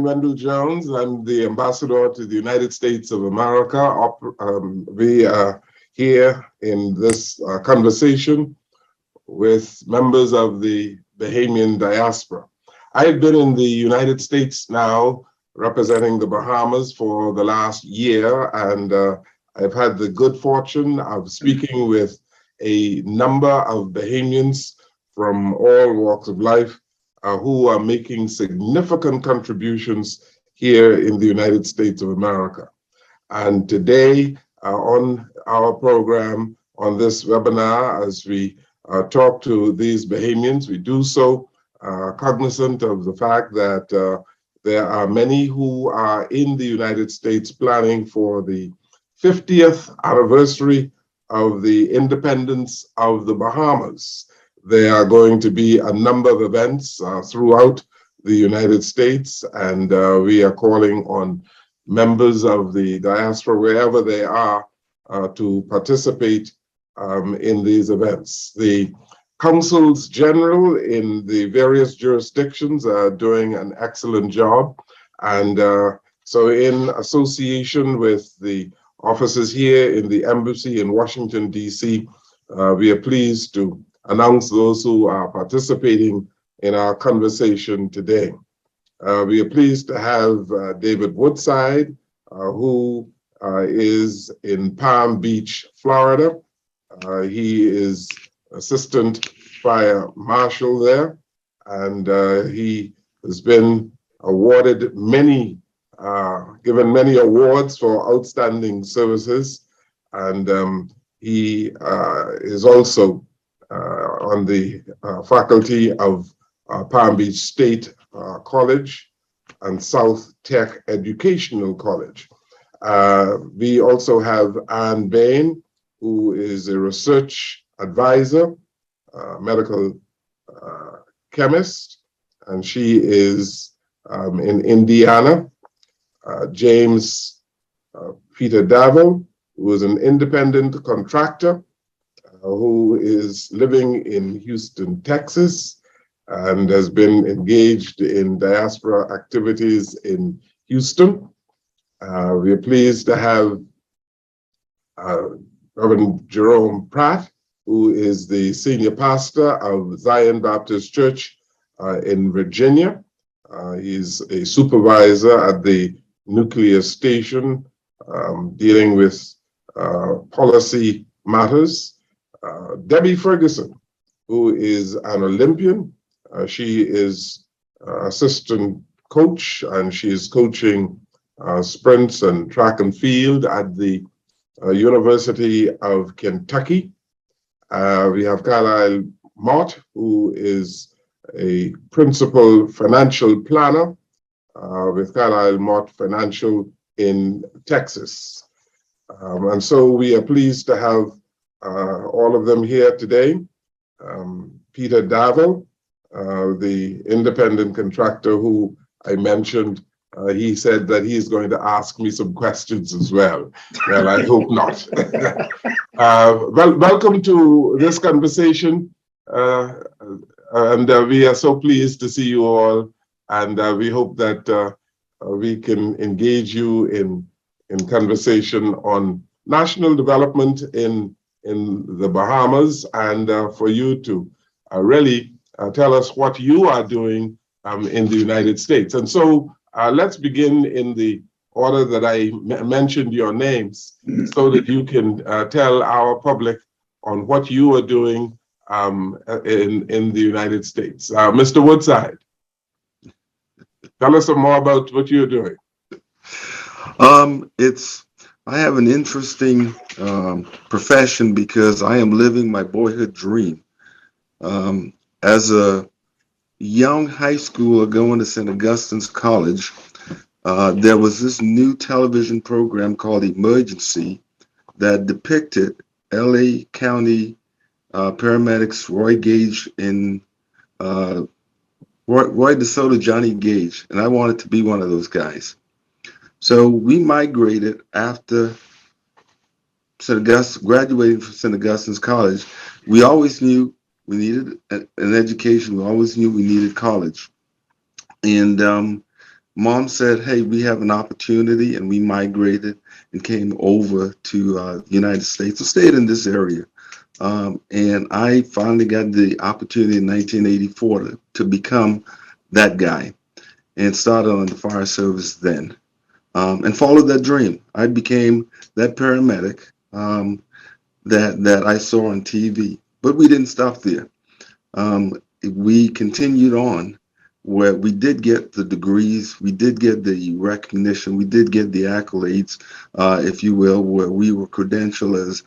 Wendell Jones. I'm the ambassador to the United States of America. We are here in this conversation with members of the Bahamian diaspora. I've been in the United States now representing the Bahamas for the last year, and I've had the good fortune of speaking with a number of Bahamians from all walks of life who are making significant contributions here in the United States of America. And today on our program, on this webinar, as we talk to these Bahamians, we do so cognizant of the fact that there are many who are in the United States planning for the 50th anniversary of the independence of the Bahamas. There are going to be a number of events throughout the United States, and we are calling on members of the diaspora, wherever they are, to participate in these events. The consuls general in the various jurisdictions are doing an excellent job, and so in association with the officers here in the embassy in Washington, D.C., we are pleased to announce those who are participating in our conversation today. We are pleased to have David Woodside, who is in Palm Beach, Florida. He is Assistant Fire Marshal there, and he has been awarded given many awards for outstanding services, and he is also on the faculty of Palm Beach State College and South Tech Educational College. We also have Ann Bain, who is a research advisor, medical chemist, and she is in Indiana. James Peter Davil, who is an independent contractor, who is living in Houston, Texas, and has been engaged in diaspora activities in Houston. We are pleased to have Reverend Jerome Pratt, who is the senior pastor of Zion Baptist Church in Virginia. He's a supervisor at the nuclear station dealing with policy matters. Debbie Ferguson, who is an Olympian. She is assistant coach, and she is coaching sprints and track and field at the University of Kentucky. We have Carlisle Mott, who is a principal financial planner with Carlisle Mott Financial in Texas. And so we are pleased to have all of them here today. Peter Davil, the independent contractor who I mentioned, he said that he's going to ask me some questions as well. Well, I hope not. Well, welcome to this conversation. And we are so pleased to see you all. And we hope that we can engage you in conversation on national development in the Bahamas, and for you to really tell us what you are doing in the United States. And so let's begin in the order that I mentioned your names, so that you can tell our public on what you are doing in the United States. Mr. Woodside, tell us some more about what you're doing. I have an interesting profession because I am living my boyhood dream. As a young high schooler going to St. Augustine's College, there was this new television program called Emergency that depicted LA County paramedics Roy Gage and Roy DeSoto, Johnny Gage, and I wanted to be one of those guys. So we migrated after graduating from St. Augustine's College. We always knew we needed an education. We always knew we needed college. And Mom said, hey, we have an opportunity, and we migrated and came over to the United States. I stayed in this area. And I finally got the opportunity in 1984 to become that guy and started on the fire service then, and followed that dream. I became that paramedic that I saw on TV. But we didn't stop there. Um, we continued on where we did get the degrees, we did get the recognition, we did get the accolades, if you will, where we were credentialed as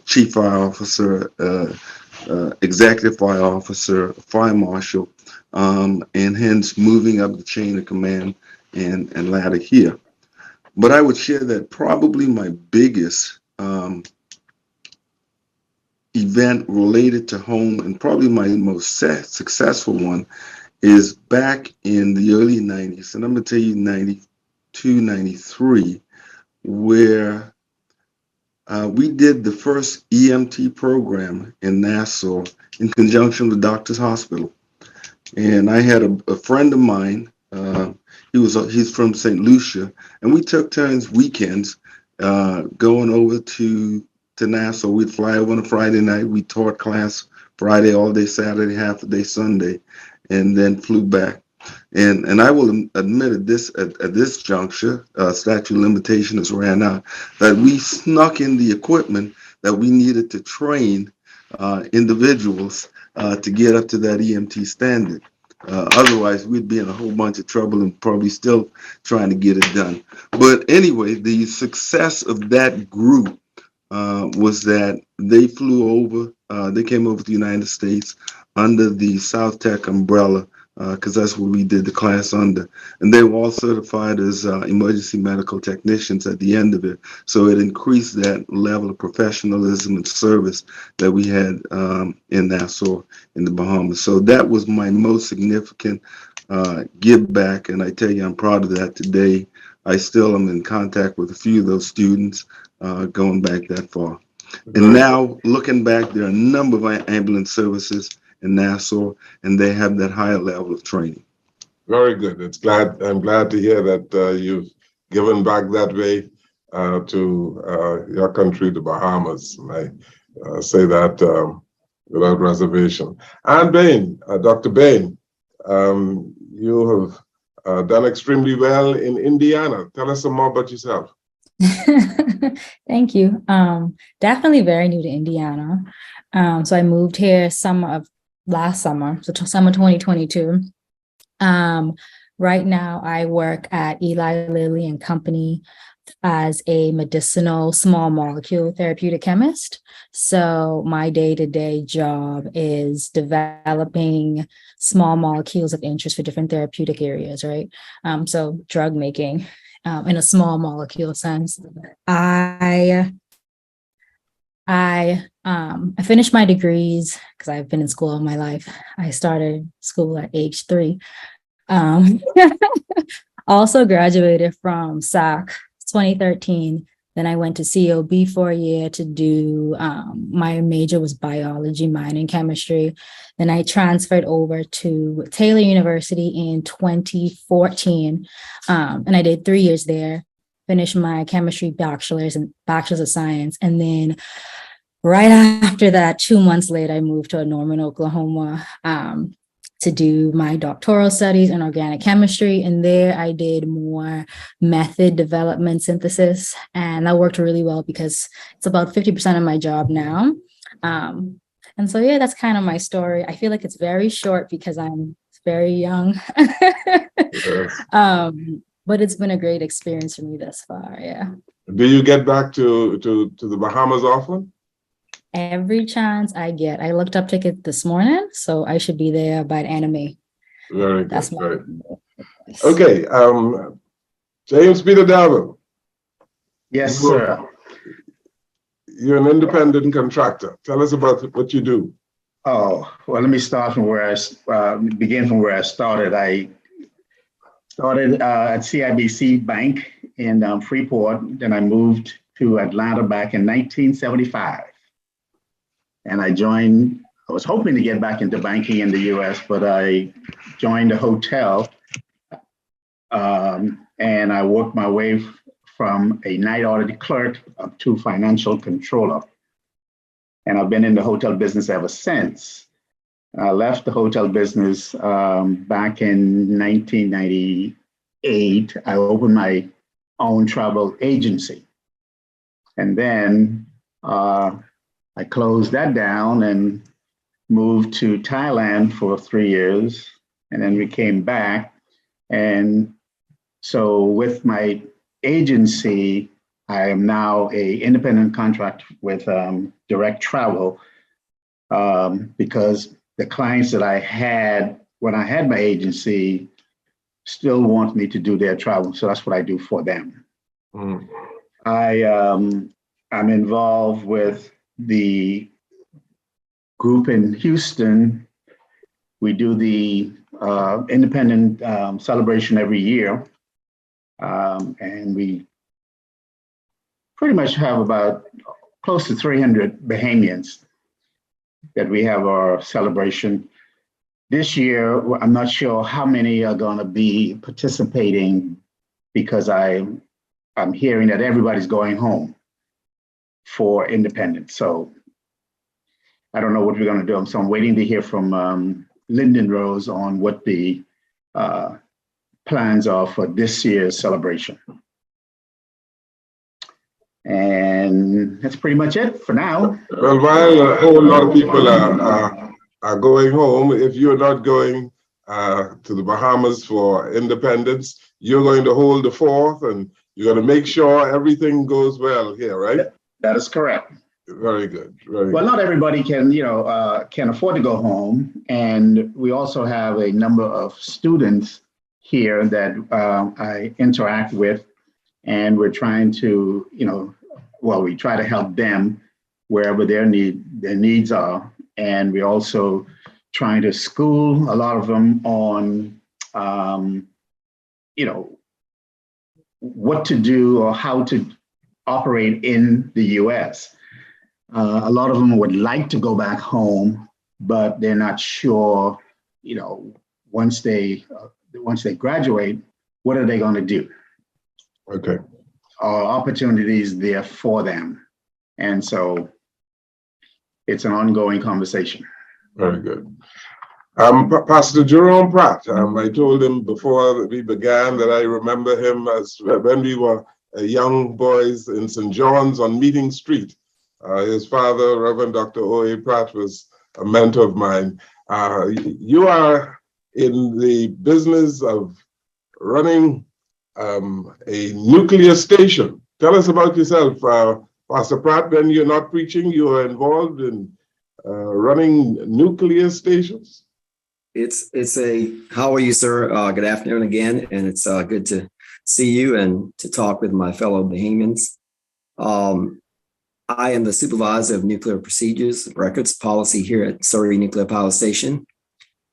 chief fire officer, executive fire officer, fire marshal, and hence moving up the chain of command and ladder here. But I would share that probably my biggest event related to home, and probably my most successful one, is back in the early 90s, and I'm going to tell you 92, 93, where we did the first EMT program in Nassau in conjunction with Doctors Hospital. And I had a friend of mine, he's from St. Lucia, and we took turns weekends going over to Nassau. We'd fly over on a Friday night. We taught class Friday all day, Saturday, half a day, Sunday, and then flew back. And I will admit at this juncture, statute of limitation has ran out, that we snuck in the equipment that we needed to train individuals to get up to that EMT standard. Otherwise, we'd be in a whole bunch of trouble and probably still trying to get it done. But anyway, the success of that group was that they flew over, they came over to the United States under the South Tech umbrella, because that's what we did the class under. And they were all certified as emergency medical technicians at the end of it. So it increased that level of professionalism and service that we had in Nassau in the Bahamas. So that was my most significant give back. And I tell you, I'm proud of that today. I still am in contact with a few of those students going back that far. And now looking back, there are a number of ambulance services in Nassau, and they have that higher level of training. Very good. I'm glad to hear that you've given back that way to your country, the Bahamas. And I say that without reservation. And Bain, Dr. Bain, you have done extremely well in Indiana. Tell us some more about yourself. Thank you. Definitely very new to Indiana. So I moved here last summer, so summer 2022. Right now I work at Eli Lilly and Company as a medicinal small molecule therapeutic chemist. So my day-to-day job is developing small molecules of interest for different therapeutic areas, right? So drug making in a small molecule sense. I finished my degrees because I've been in school all my life. I started school at age 3. Also graduated from SAC 2013. Then I went to COB for a year to do, my major was biology, minor in chemistry. Then I transferred over to Taylor University in 2014. And I did 3 years there, finished my chemistry bachelor's of science. And then right after that, 2 months later, I moved to Norman, Oklahoma, to do my doctoral studies in organic chemistry. And there I did more method development synthesis. And that worked really well because it's about 50% of my job now. And so, yeah, that's kind of my story. I feel like it's very short because I'm very young. Yes. But it's been a great experience for me thus far, yeah. Do you get back to the Bahamas often? Every chance I get. I looked up tickets this morning, so I should be there by the end of May. Very good. Very good. Okay, James Peter Darwin. Yes, sir. You're an independent contractor. Tell us about what you do. Oh, well, let me start from where I begin from where I started. I started at CIBC Bank in Freeport. Then I moved to Atlanta back in 1975. And I was hoping to get back into banking in the US, but I joined a hotel And I worked my way from a night audit clerk up to financial controller. And I've been in the hotel business ever since. I left the hotel business back in 1998. I opened my own travel agency. And then I closed that down and moved to Thailand for 3 years. And then we came back. And so with my agency, I am now an independent contractor with Direct Travel because the clients that I had when I had my agency still want me to do their travel. So that's what I do for them. Mm. I'm involved with the group in Houston. We do the independent celebration every year. And we pretty much have about close to 300 Bahamians that we have our celebration. This year, I'm not sure how many are going to be participating because I'm hearing that everybody's going home for independence. So I don't know what we're going to do. So I'm waiting to hear from Lyndon Rose on what the plans are for this year's celebration. And that's pretty much it for now. Well, while a whole lot of people are going home, if you're not going to the Bahamas for independence, you're going to hold the fort and you're going to make sure everything goes well here, right? That is correct. Very good. Well, not everybody can, can afford to go home. And we also have a number of students here that I interact with, and we're trying to, we try to help them wherever their needs are. And we're also trying to school a lot of them on, what to do or how to operate in the U.S. A lot of them would like to go back home, but they're not sure, once they graduate, what are they going to do? Okay. Are opportunities there for them? And so it's an ongoing conversation. Very good. Pastor Jerome Pratt, I told him before we began that I remember him as when we were young boys in St. John's on Meeting Street. His father, Reverend Dr. O.A. Pratt, was a mentor of mine. You are in the business of running a nuclear station. Tell us about yourself, Pastor Pratt. When you're not preaching, you are involved in running nuclear stations. How are you, sir? Good afternoon again, and it's good to see you and to talk with my fellow Bahamians. I am the supervisor of nuclear procedures, records, policy here at Surrey Nuclear Power Station.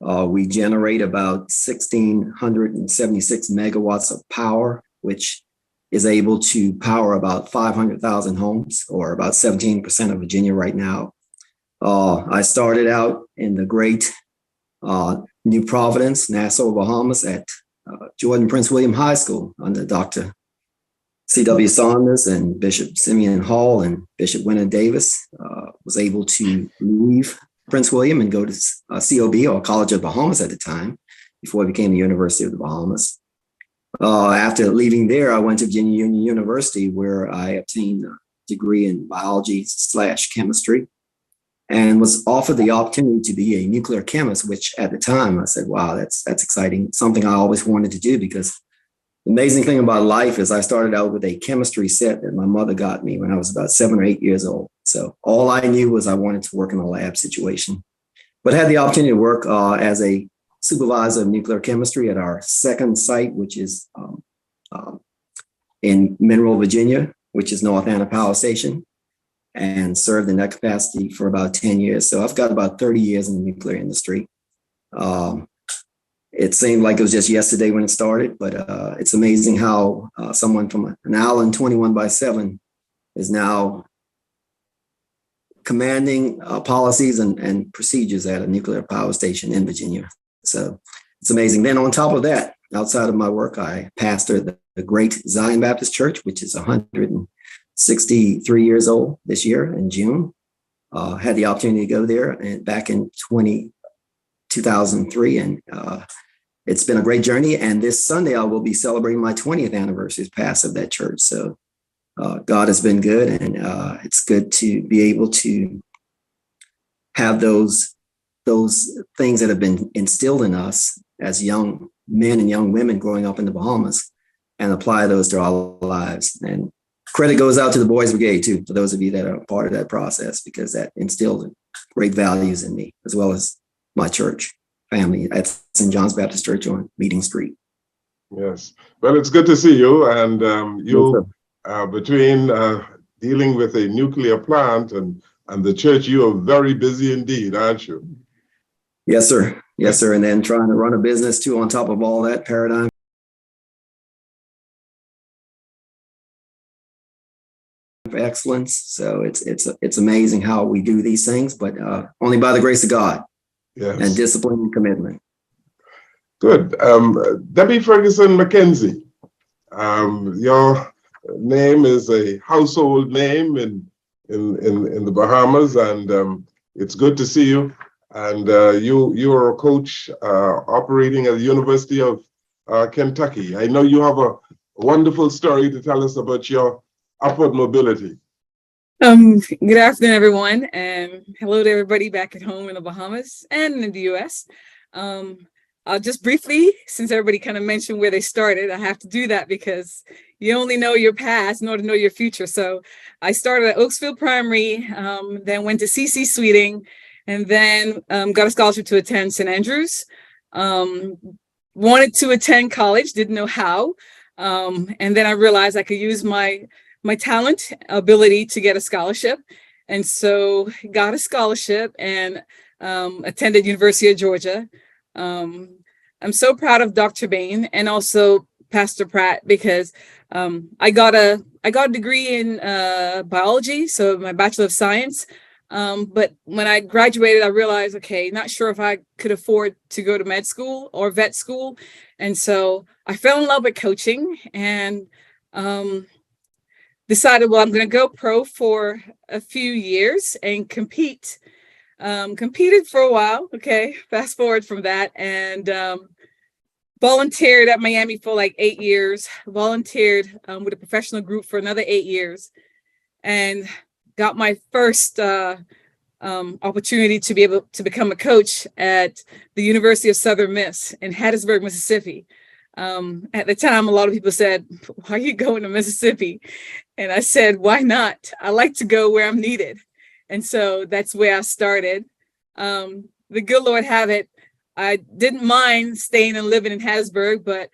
We generate about 1,676 megawatts of power, which is able to power about 500,000 homes, or about 17% of Virginia right now. I started out in the great New Providence, Nassau, Bahamas at Jordan Prince William High School under Dr. C.W. Saunders and Bishop Simeon Hall and Bishop Winter Davis. Was able to leave Prince William and go to COB, or College of Bahamas at the time, before it became the University of the Bahamas. After leaving there, I went to Virginia Union University, where I obtained a degree in biology/chemistry, and was offered the opportunity to be a nuclear chemist, which at the time I said, wow, that's exciting. Something I always wanted to do, because the amazing thing about life is I started out with a chemistry set that my mother got me when I was about 7 or 8 years old. So all I knew was I wanted to work in a lab situation, but had the opportunity to work as a supervisor of nuclear chemistry at our second site, which is in Monroe, Virginia, which is North Anna Power Station, and served in that capacity for about 10 years. So I've got about 30 years in the nuclear industry. It seemed like it was just yesterday when it started, but it's amazing how someone from an island 21/7 is now commanding policies and procedures at a nuclear power station in Virginia. So it's amazing. Then on top of that, outside of my work, I pastor the Great Zion Baptist Church, which is 163 years old this year in June. Had the opportunity to go there and back in 2003, and it's been a great journey. And this Sunday, I will be celebrating my 20th anniversary as pastor of that church. So God has been good, and it's good to be able to have those things that have been instilled in us as young men and young women growing up in the Bahamas, and apply those to our lives. And credit goes out to the Boys Brigade too, for those of you that are part of that process, because that instilled great values in me, as well as my church family at St. John's Baptist Church on Meeting Street. Yes. Well, it's good to see you. And between dealing with a nuclear plant and the church, you are very busy indeed, aren't you? Yes, sir. Yes, sir. And then trying to run a business too on top of all that paradigm. Excellence. So it's amazing how we do these things, but only by the grace of God. Yes. And discipline and commitment. Good. Debbie Ferguson McKenzie, your name is a household name in the Bahamas, and it's good to see you. And you are a coach operating at the University of Kentucky. I know you have a wonderful story to tell us about your upward mobility. Good afternoon, everyone, and hello to everybody back at home in the Bahamas and in the US. I'll just briefly, since everybody kind of mentioned where they started, I have to do that because you only know your past in order to know your future. So I started at Oaksville Primary, then went to CC Sweeting, and then got a scholarship to attend St. Andrews. Wanted to attend college, didn't know how. And then I realized I could use my talent, ability to get a scholarship. And so got a scholarship and attended University of Georgia. I'm so proud of Dr. Bain and also Pastor Pratt, because I got a degree in biology, so my Bachelor of Science. But when I graduated, I realized, okay, not sure if I could afford to go to med school or vet school. And so I fell in love with coaching and decided, well, I'm going to go pro for a few years and compete. Competed for a while. Okay. Fast forward from that, and volunteered at Miami for like 8 years, volunteered with a professional group for another 8 years, and got my first opportunity to be able to become a coach at the University of Southern Miss in Hattiesburg, Mississippi. At the time, a lot of people said, why are you going to Mississippi? And I said, why not? I like to go where I'm needed. And so that's where I started. The good Lord have it, I didn't mind staying and living in Hattiesburg, but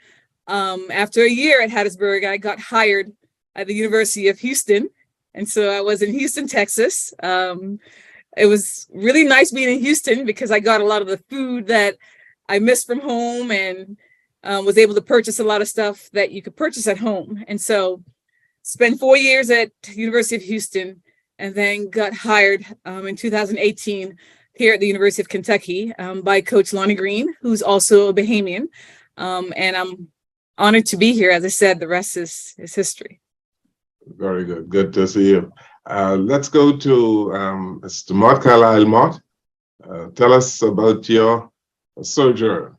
after a year at Hattiesburg, I got hired at the University of Houston. And so I was in Houston, Texas. It was really nice being in Houston because I got a lot of the food that I missed from home, and was able to purchase a lot of stuff that you could purchase at home. And so spent 4 years at University of Houston, and then got hired in 2018 here at the University of Kentucky by Coach Lonnie Green, who's also a Bahamian. And I'm honored to be here. As I said, the rest is history. Very good. Good to see you. Let's go to Mr. Mott Carlisle. Mott, tell us about your sojourn.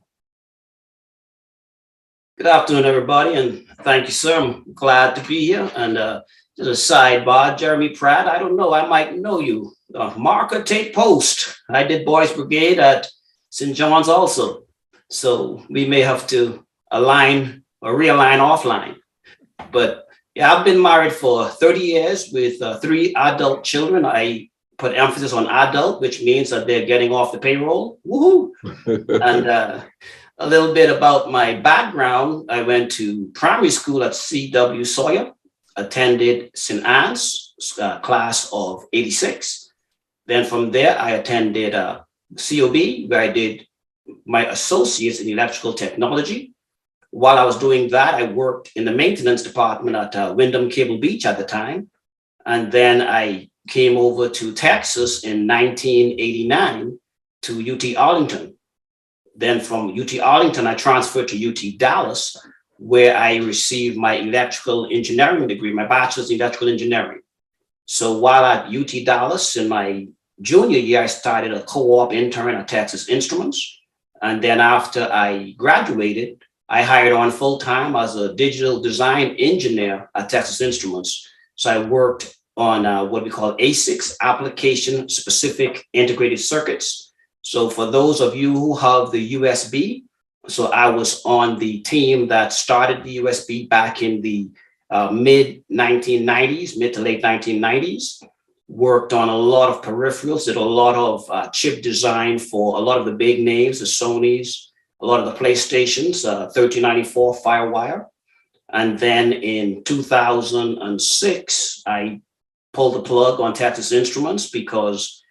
Good afternoon, everybody, and thank you, sir. I'm glad to be here. And just a sidebar, Jeremy Pratt, I don't know, I might know you. Marker Tate Post. I did Boys Brigade at St. John's also. So we may have to align or realign offline. But yeah, I've been married for 30 years with 3 adult children. I put emphasis on adult, which means that they're getting off the payroll. Woohoo! And a little bit about my background. I went to primary school at C.W. Sawyer, attended St. Anne's, class of 86. Then from there, I attended COB, where I did my associates in electrical technology. While I was doing that, I worked in the maintenance department at Wyndham Cable Beach at the time. And then I came over to Texas in 1989 to UT Arlington. Then from UT Arlington, I transferred to UT Dallas, where I received my electrical engineering degree, my bachelor's in electrical engineering. So while at UT Dallas in my junior year, I started a co-op intern at Texas Instruments. And then after I graduated, I hired on full-time as a digital design engineer at Texas Instruments. So I worked on what we call ASICs, application specific integrated circuits. So for those of you who have the USB, so I was on the team that started the USB back in the mid to late 1990s, worked on a lot of peripherals, did a lot of chip design for a lot of the big names, the Sonys, a lot of the PlayStations, 1394 Firewire. And then in 2006, I pulled the plug on Texas Instruments because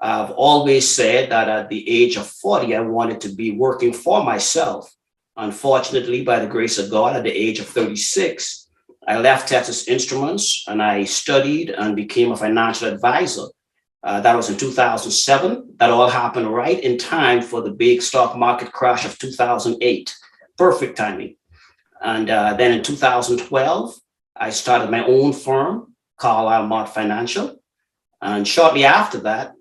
I've always said that at the age of 40, I wanted to be working for myself. Unfortunately, by the grace of God, at the age of 36, I left Texas Instruments and I studied and became a financial advisor. That was in 2007. That all happened right in time for the big stock market crash of 2008. Perfect timing. And then in 2012, I started my own firm, Carlisle Mott Financial. And shortly after that,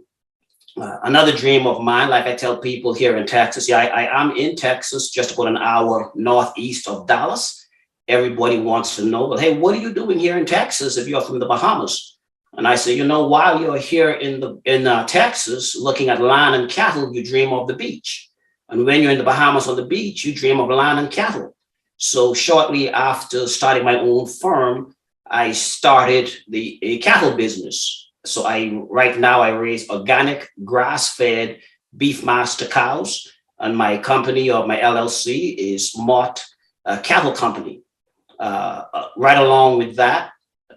another dream of mine, like I tell people here in Texas, I am in Texas, just about an hour northeast of Dallas. Everybody wants to know, but hey, what are you doing here in Texas if you're from the Bahamas? And I say, while you're here in Texas looking at land and cattle, you dream of the beach. And when you're in the Bahamas on the beach, you dream of land and cattle. So shortly after starting my own firm, I started a cattle business. So right now I raise organic grass-fed beef master cows, and my company or my LLC is Mott Cattle Company. Right along with that,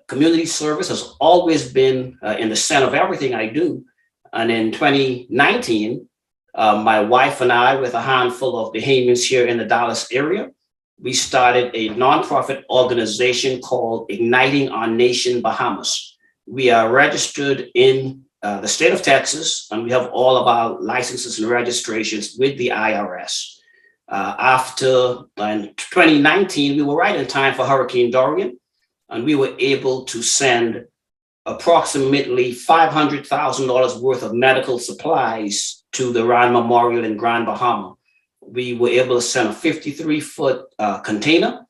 community service has always been in the center of everything I do. And in 2019, my wife and I, with a handful of Bahamians here in the Dallas area, we started a nonprofit organization called Igniting Our Nation Bahamas. We are registered in the state of Texas, and we have all of our licenses and registrations with the IRS. After in 2019, we were right in time for Hurricane Dorian, and we were able to send approximately $500,000 worth of medical supplies to the Rand Memorial in Grand Bahama. We were able to send a 53-foot container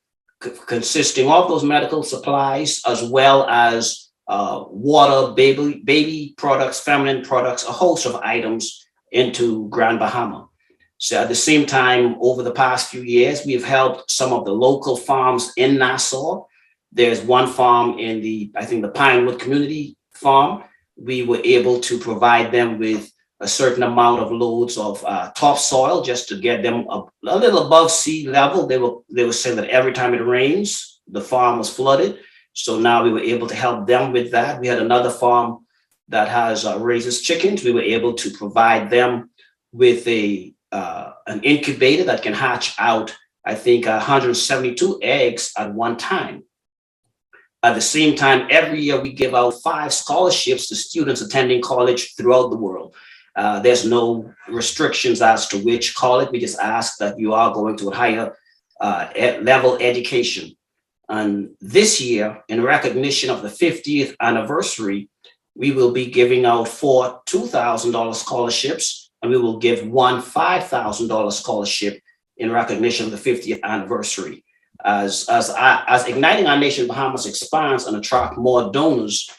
consisting of those medical supplies, as well as water, baby products, feminine products, a host of items into Grand Bahama. So at the same time, over the past few years, we've helped some of the local farms in Nassau. There's one farm in the Pinewood Community Farm. We were able to provide them with a certain amount of loads of topsoil just to get them a little above sea level. They were saying that every time it rains, the farm was flooded. So now we were able to help them with that. We had another farm that raises chickens. We were able to provide them with an incubator that can hatch out, 172 eggs at one time. At the same time, every year we give out 5 scholarships to students attending college throughout the world. There's no restrictions as to which college. We just ask that you are going to a higher level education. And this year, in recognition of the 50th anniversary, we will be giving out 4 $2,000 scholarships, and we will give 1 $5,000 scholarship in recognition of the 50th anniversary. As Igniting Our Nation Bahamas expands and attract more donors,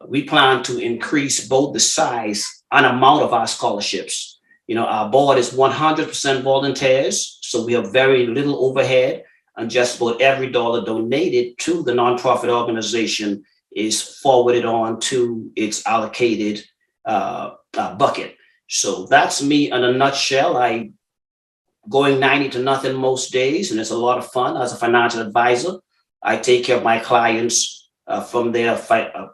we plan to increase both the size and amount of our scholarships. Our board is 100% volunteers, so we have very little overhead, and just about every dollar donated to the nonprofit organization is forwarded on to its allocated bucket. So that's me in a nutshell. I going 90 to nothing most days, and it's a lot of fun as a financial advisor. I take care of my clients from their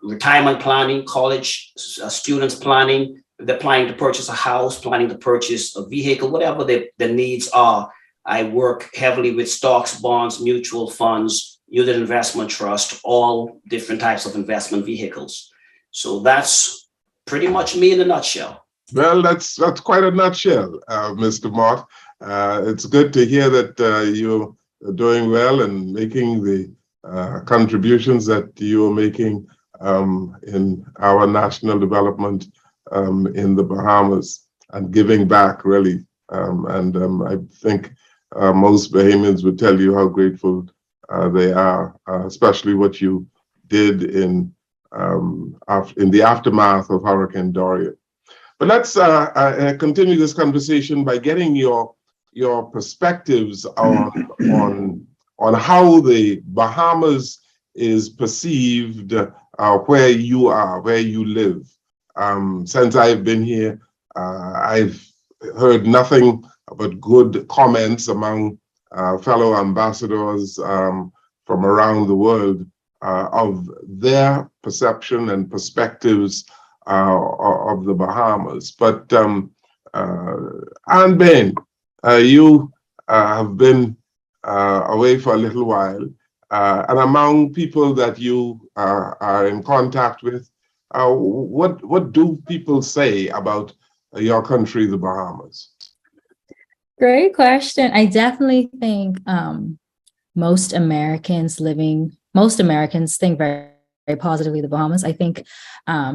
retirement planning, college students planning, if they're planning to purchase a house, planning to purchase a vehicle, whatever their needs are. I work heavily with stocks, bonds, mutual funds, unit investment trust, all different types of investment vehicles. So that's pretty much me in a nutshell. Well, that's quite a nutshell, Mr. Mott. It's good to hear that you're doing well and making the contributions that you're making in our national development in the Bahamas and giving back, really. I think most Bahamians would tell you how grateful they are, especially what you did in the aftermath of Hurricane Dorian. But let's continue this conversation by getting your perspectives on how the Bahamas is perceived where you are, where you live. Since I've been here, I've heard nothing but good comments among fellow ambassadors from around the world of their perception and perspectives of the Bahamas. But Anne Bain, you have been away for a little while, and among people that you are in contact with, what do people say about your country, the Bahamas? Great question. I definitely think most Americans think very, very positively the Bahamas. I think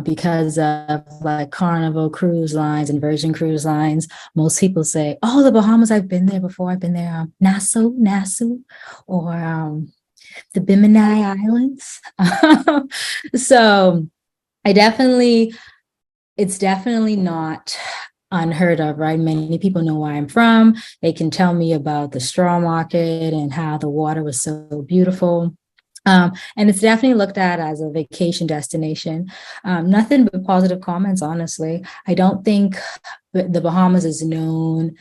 because of like Carnival Cruise Lines and Virgin Cruise Lines, most people say, "Oh, the Bahamas! I've been there before. I've been there, Nassau, or the Bimini Islands." So it's definitely not unheard of, right? Many people know where I'm from. They can tell me about the straw market and how the water was so beautiful. And it's definitely looked at as a vacation destination. Nothing but positive comments, honestly. I don't think the Bahamas is known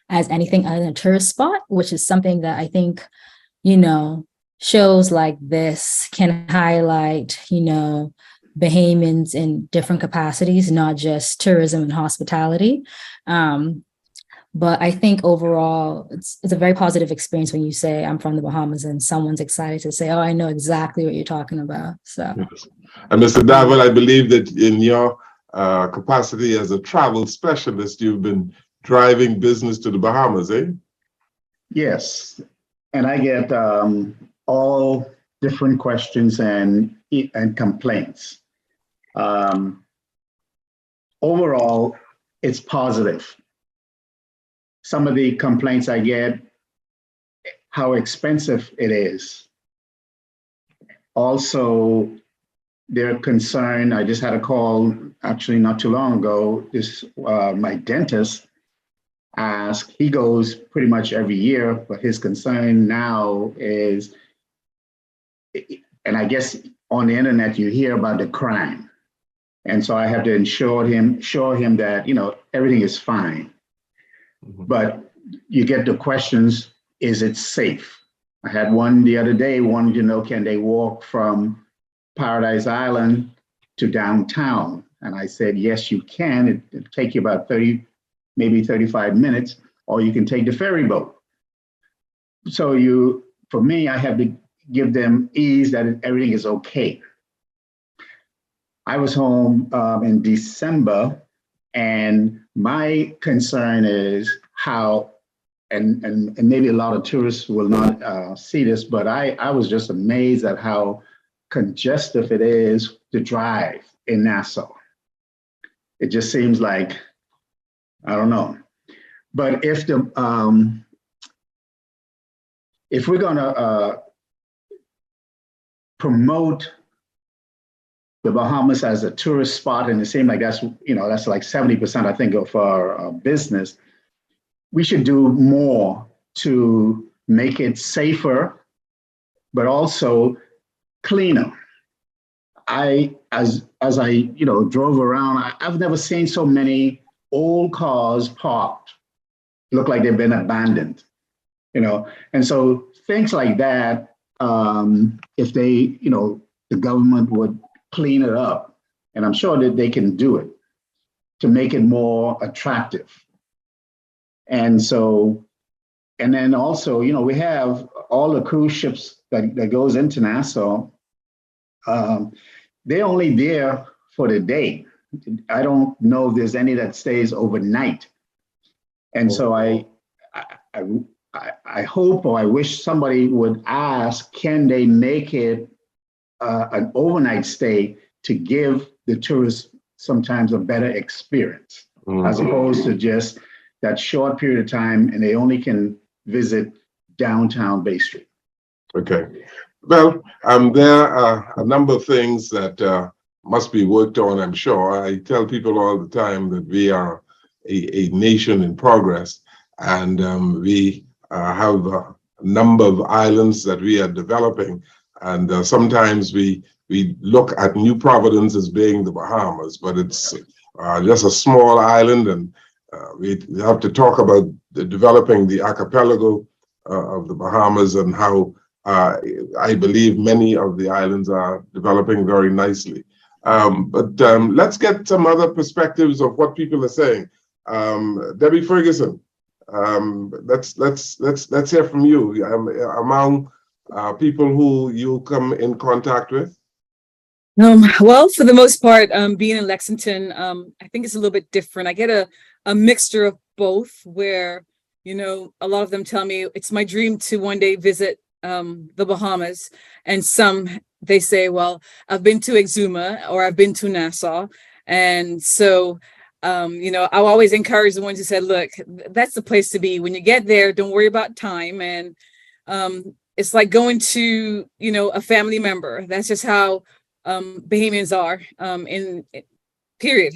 as anything other than a tourist spot, which is something that I think, shows like this can highlight, Bahamians in different capacities, not just tourism and hospitality. But I think overall, it's a very positive experience when you say I'm from the Bahamas and someone's excited to say, "Oh, I know exactly what you're talking about." So, yes. And Mr. Davel, I believe that in your capacity as a travel specialist, you've been driving business to the Bahamas, eh? Yes, and I get all different questions and complaints. Overall, it's positive. Some of the complaints I get, how expensive it is. Also, they're concerned. I just had a call actually not too long ago. My dentist asked, he goes pretty much every year, but his concern now is, and I guess on the internet you hear about the crime. And so I have to show him that, everything is fine. Mm-hmm. But you get the questions, is it safe? I had one the other day, wanted to know, can they walk from Paradise Island to downtown? And I said, yes, you can. It'll take you about 30, maybe 35 minutes, or you can take the ferry boat. So for me, I have to give them ease that everything is okay. I was home in December, and my concern is how, and maybe a lot of tourists will not see this, but I was just amazed at how congested it is to drive in Nassau. It just seems like, I don't know. But if we're gonna promote the Bahamas as a tourist spot, and it seems like that's like 70%, I think, of our business, we should do more to make it safer, but also cleaner. As I drove around, I've never seen so many old cars parked, look like they've been abandoned, and so things like that, if they, the government would clean it up, and I'm sure that they can do it to make it more attractive. And so, and then also, we have all the cruise ships that goes into Nassau. They're only there for the day. I don't know if there's any that stays overnight. And so I hope, or I wish somebody would ask, can they make it an overnight stay to give the tourists sometimes a better experience, as opposed to just that short period of time and they only can visit downtown Bay Street. Okay. Well, there are a number of things that must be worked on, I'm sure. I tell people all the time that we are a nation in progress, and we have a number of islands that we are developing. And sometimes we look at New Providence as being the Bahamas, but it's just a small island, and we have to talk about developing the archipelago of the Bahamas and how I believe many of the islands are developing very nicely. But let's get some other perspectives of what people are saying. Debbie Ferguson, let's hear from you. Among people who you come in contact with. Well, for the most part, being in Lexington, I think it's a little bit different. I get a mixture of both, where, you know, a lot of them tell me it's my dream to one day visit the Bahamas, and some, they say, well, I've been to Exuma or I've been to Nassau. And so, you know, I'll always encourage the ones who said, look, that's the place to be. When you get there, don't worry about time. And it's like going to, you know, a family member. That's just how Bahamians are in period.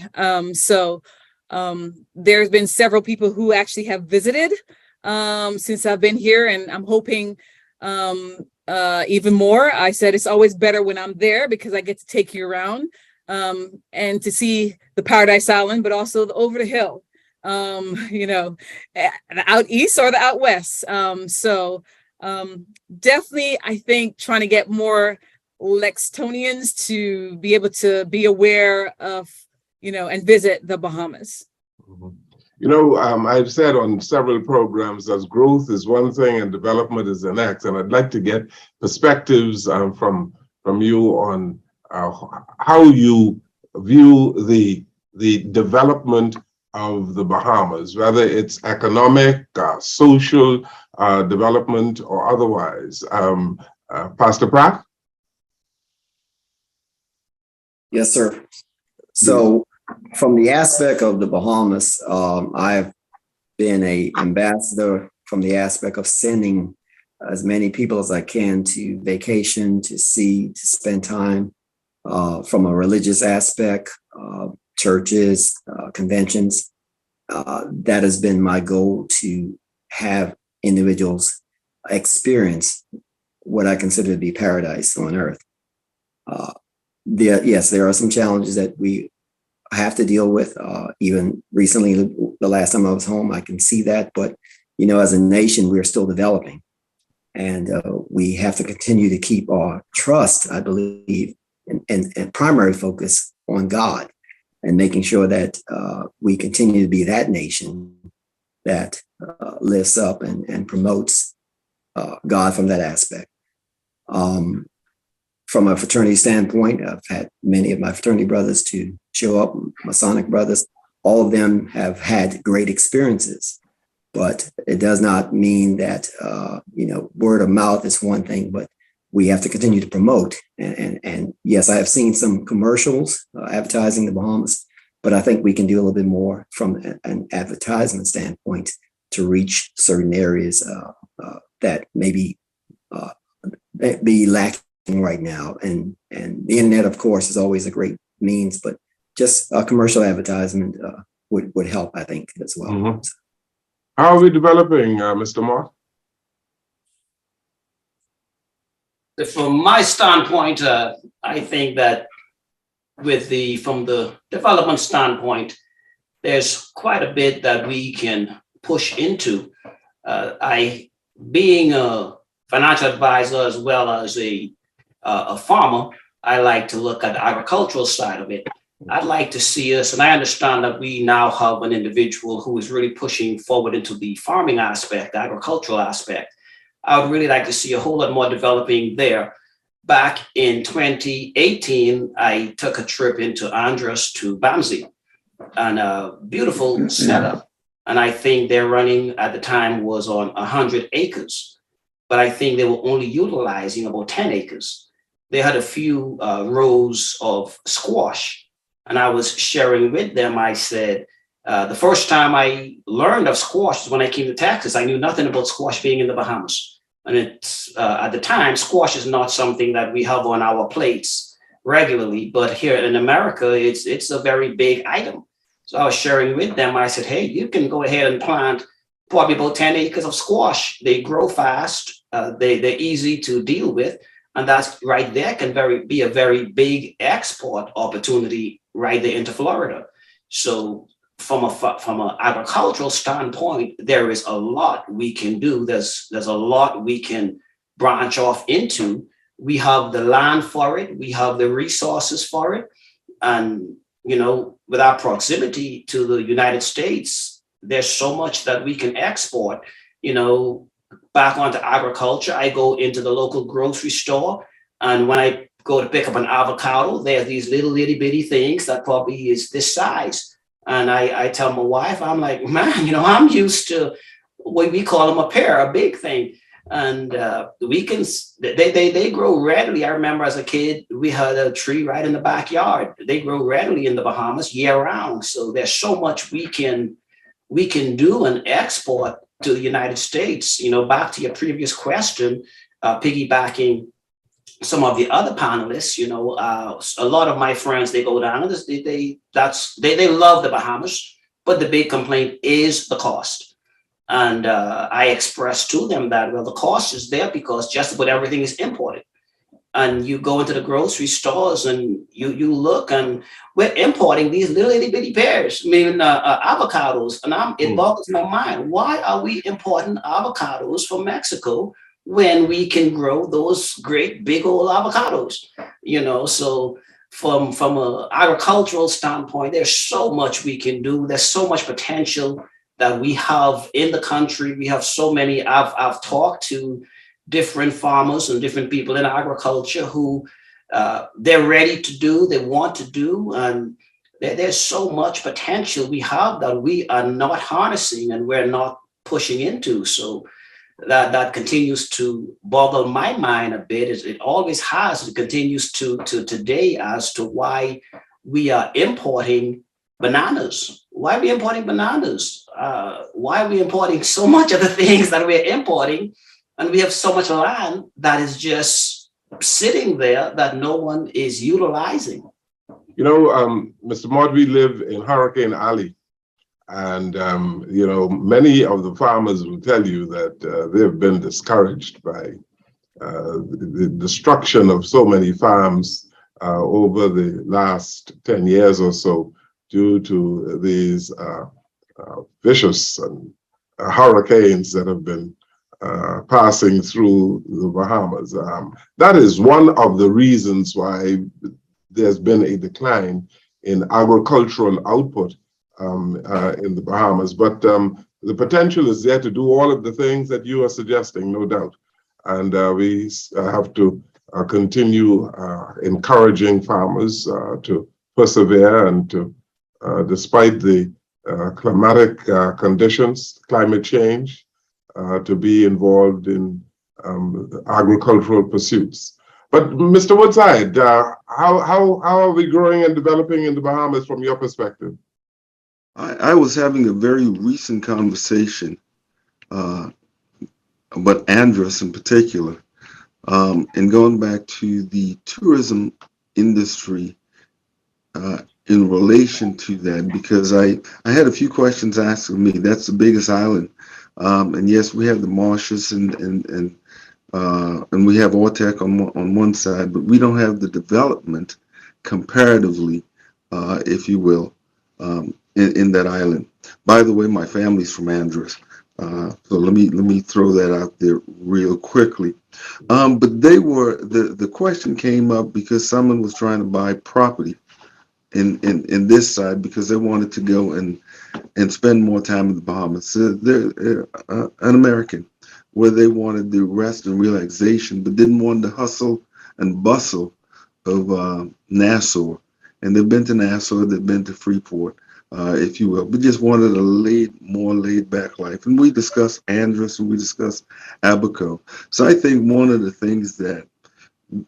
So there's been several people who actually have visited since I've been here, and I'm hoping even more. I said it's always better when I'm there because I get to take you around and to see the Paradise Island, but also over the hill, you know, the out east or the out west. So definitely, I think trying to get more Lexingtonians to be able to be aware of, you know, and visit the Bahamas. You know, I've said on several programs that growth is one thing and development is the next, and I'd like to get perspectives from you on how you view the development of the Bahamas, whether it's economic, social development, or otherwise. Pastor Pratt? Yes, sir. So from the aspect of the Bahamas, I've been an ambassador from the aspect of sending as many people as I can to vacation, to see, to spend time from a religious aspect, churches, conventions. That has been my goal, to have individuals experience what I consider to be paradise on earth. Yes, there are some challenges that we have to deal with. Even recently, the last time I was home, I can see that. But, you know, as a nation, we're still developing. And we have to continue to keep our trust, I believe, and primary focus on God, and making sure that we continue to be that nation that lifts up and promotes God from that aspect. From a fraternity standpoint, I've had many of my fraternity brothers to show up, Masonic brothers. All of them have had great experiences, but it does not mean that, you know, word of mouth is one thing, but we have to continue to promote. And yes, I have seen some commercials advertising the Bahamas, but I think we can do a little bit more from an advertisement standpoint to reach certain areas that maybe be lacking right now. And the internet, of course, is always a great means, but just a commercial advertisement would help, I think, as well. Mm-hmm. How are we developing, Mr. Mott? From my standpoint, I think that from the development standpoint, there's quite a bit that we can push into. Being a financial advisor as well as a farmer, I like to look at the agricultural side of it. I'd like to see us, and I understand that we now have an individual who is really pushing forward into the farming aspect, the agricultural aspect. I would really like to see a whole lot more developing there. Back in 2018, I took a trip into Andros to Bamsey, and a beautiful setup. And I think their running at the time was on 100 acres, but I think they were only utilizing about 10 acres. They had a few rows of squash, and I was sharing with them. I said, the first time I learned of squash was when I came to Texas. I knew nothing about squash being in the Bahamas. And it's at the time, squash is not something that we have on our plates regularly, but here in America, it's a very big item. So I was sharing with them. I said, hey, you can go ahead and plant probably about 10 acres of squash. They grow fast. They're easy to deal with. And that's right there can be a very big export opportunity right there into Florida. So from an agricultural standpoint, there is a lot we can do. There's a lot we can branch off into. We have the land for it. We have the resources for it. And, with our proximity to the United States, there's so much that we can export, back onto agriculture. I go into the local grocery store, and when I go to pick up an avocado, there's these little itty bitty things that probably is this size. And I tell my wife, I'm like, man, I'm used to what we call them a pear, a big thing. And they grow readily. I remember as a kid, we had a tree right in the backyard. They grow readily in the Bahamas year round. So there's so much we can do and export to the United States. Back to your previous question, piggybacking some of the other panelists, a lot of my friends, they go down and they love the Bahamas, but the big complaint is the cost. And I expressed to them that, well, the cost is there because just about everything is imported. And you go into the grocery stores and you look, and we're importing these little itty bitty pears, avocados. And it boggles my mind. Why are we importing avocados from Mexico when we can grow those great big old avocados? So from an agricultural standpoint, there's so much we can do. There's so much potential that we have in the country. We have so many. I've talked to different farmers and different people in agriculture who they're ready to do, they want to do, and there's so much potential we have that we are not harnessing and we're not pushing into. So that continues to boggle my mind a bit. It always has. It continues to today as to why we are importing bananas. Why are we importing bananas? Why are we importing so much of the things that we're importing? And we have so much land that is just sitting there that no one is utilizing. Mr. Mott, we live in Hurricane Alley. And, many of the farmers will tell you that they've been discouraged by the destruction of so many farms over the last 10 years or so due to these vicious hurricanes that have been passing through the Bahamas. That is one of the reasons why there's been a decline in agricultural output in the Bahamas. But the potential is there to do all of the things that you are suggesting, no doubt. And we have to continue encouraging farmers to persevere and to, despite the climatic conditions, climate change, to be involved in agricultural pursuits. But Mr. Woodside, how are we growing and developing in the Bahamas from your perspective? I was having a very recent conversation, about Andros in particular, and going back to the tourism industry in relation to that, because I had a few questions asked of me. That's the biggest island. And yes, we have the marshes and we have Ortec on one side, but we don't have the development comparatively, if you will, in that island. By the way, my family's from Andros, so let me throw that out there real quickly. But the question came up because someone was trying to buy property in this side because they wanted to go and spend more time in the Bahamas. So they're an American, where they wanted the rest and relaxation, but didn't want the hustle and bustle of Nassau. And they've been to Nassau, they've been to Freeport. if you will. We just wanted a more laid back life. And we discussed Andros and we discussed Abaco. So I think one of the things that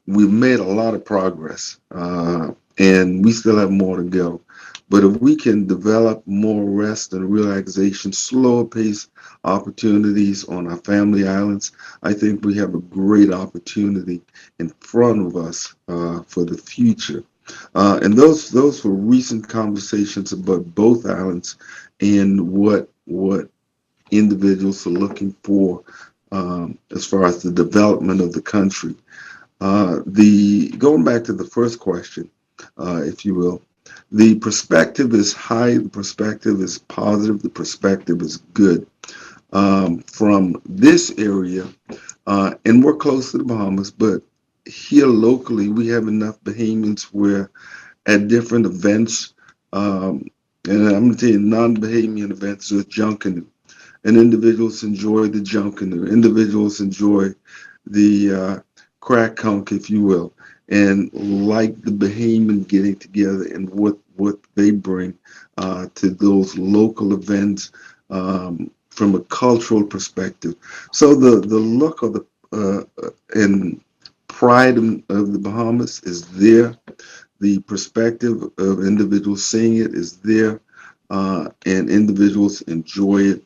we've made a lot of progress, and we still have more to go. But if we can develop more rest and relaxation, slower pace opportunities on our family islands, I think we have a great opportunity in front of us for the future. And those were recent conversations about both islands and what individuals are looking for as far as the development of the country. Going back to the first question, if you will, the perspective is high, the perspective is positive, the perspective is good. From this area, and we're close to the Bahamas, but here locally, we have enough Bahamians where at different events, and I'm going to tell you, non-Bahamian events, there's junkanoo, and individuals enjoy the junkanoo. Individuals enjoy the crack conch, if you will, and like the Bahamian getting together and what they bring to those local events from a cultural perspective. So the look of the and pride of the Bahamas is there. The perspective of individuals seeing it is there, and individuals enjoy it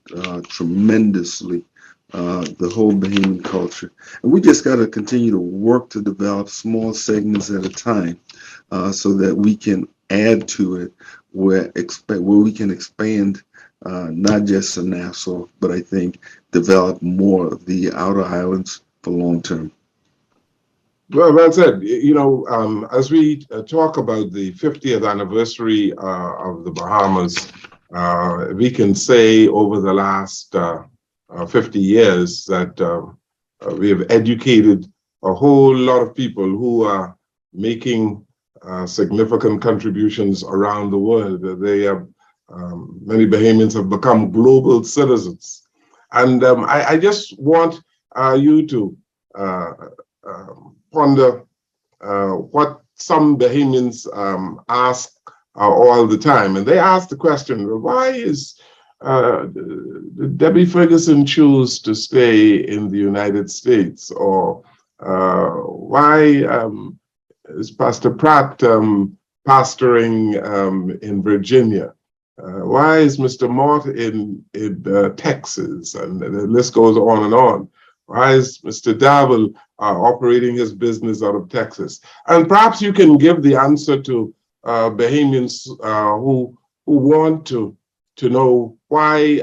tremendously. The whole Bahamian culture. And we just got to continue to work to develop small segments at a time so that we can add to it where we can expand not just in Nassau, but I think develop more of the outer islands for long term. Well, that's it. You know, as we talk about the 50th anniversary of the Bahamas, we can say over the last 50 years that we have educated a whole lot of people who are making significant contributions around the world. They have many Bahamians have become global citizens, and I just want you to ponder what some Bahamians ask all the time, and they ask the question: why is Debbie Ferguson choose to stay in the United States, or why is Pastor Pratt pastoring in Virginia? Why is Mr. Mott in Texas? And the list goes on and on. Why is Mr. Davil operating his business out of Texas? And perhaps you can give the answer to Bahamians who want to know why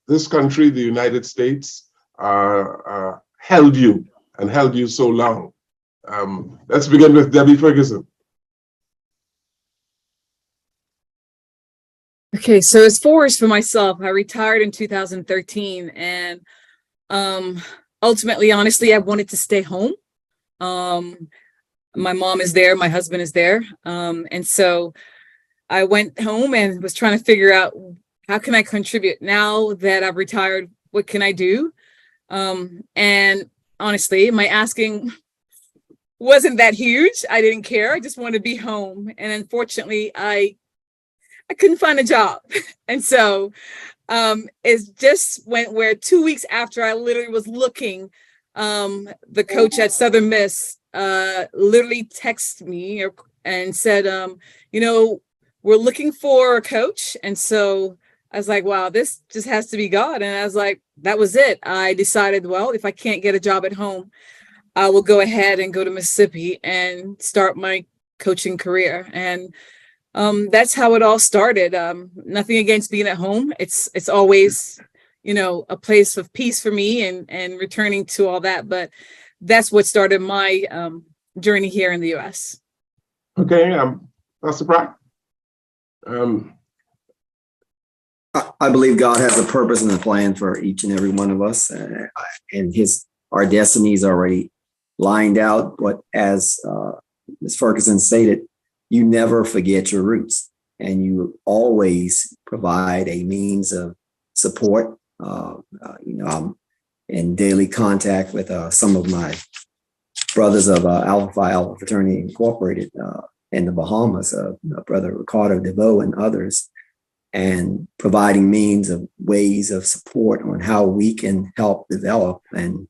this country, the United States, held you so long. Let's begin with Debbie Ferguson. Okay, so as far as for myself, I retired in 2013, and ultimately, honestly, I wanted to stay home. My mom is there, my husband is there, and so I went home and was trying to figure out how can I contribute now that I've retired. What can I do? And honestly, my asking wasn't that huge. I didn't care. I just wanted to be home, and unfortunately, I couldn't find a job. And so it just went where 2 weeks after I literally was looking, the coach at Southern Miss literally texted me and said, you know, we're looking for a coach. And so I was like, wow, this just has to be God. And I was like, that was it. I decided, well, if I can't get a job at home, I will go ahead and go to Mississippi and start my coaching career. And that's how it all started. Nothing against being at home. It's always, you know, a place of peace for me and returning to all that. But that's what started my journey here in the U.S. Okay, Pastor Pratt. I believe God has a purpose and a plan for each and every one of us, and our destiny is already lined out. But as Ms. Ferguson stated, you never forget your roots, and you always provide a means of support. You know, I'm in daily contact with some of my brothers of Alpha Phi Alpha Fraternity Incorporated in the Bahamas, Brother Ricardo DeVoe and others. and providing means of ways of support on how we can help develop and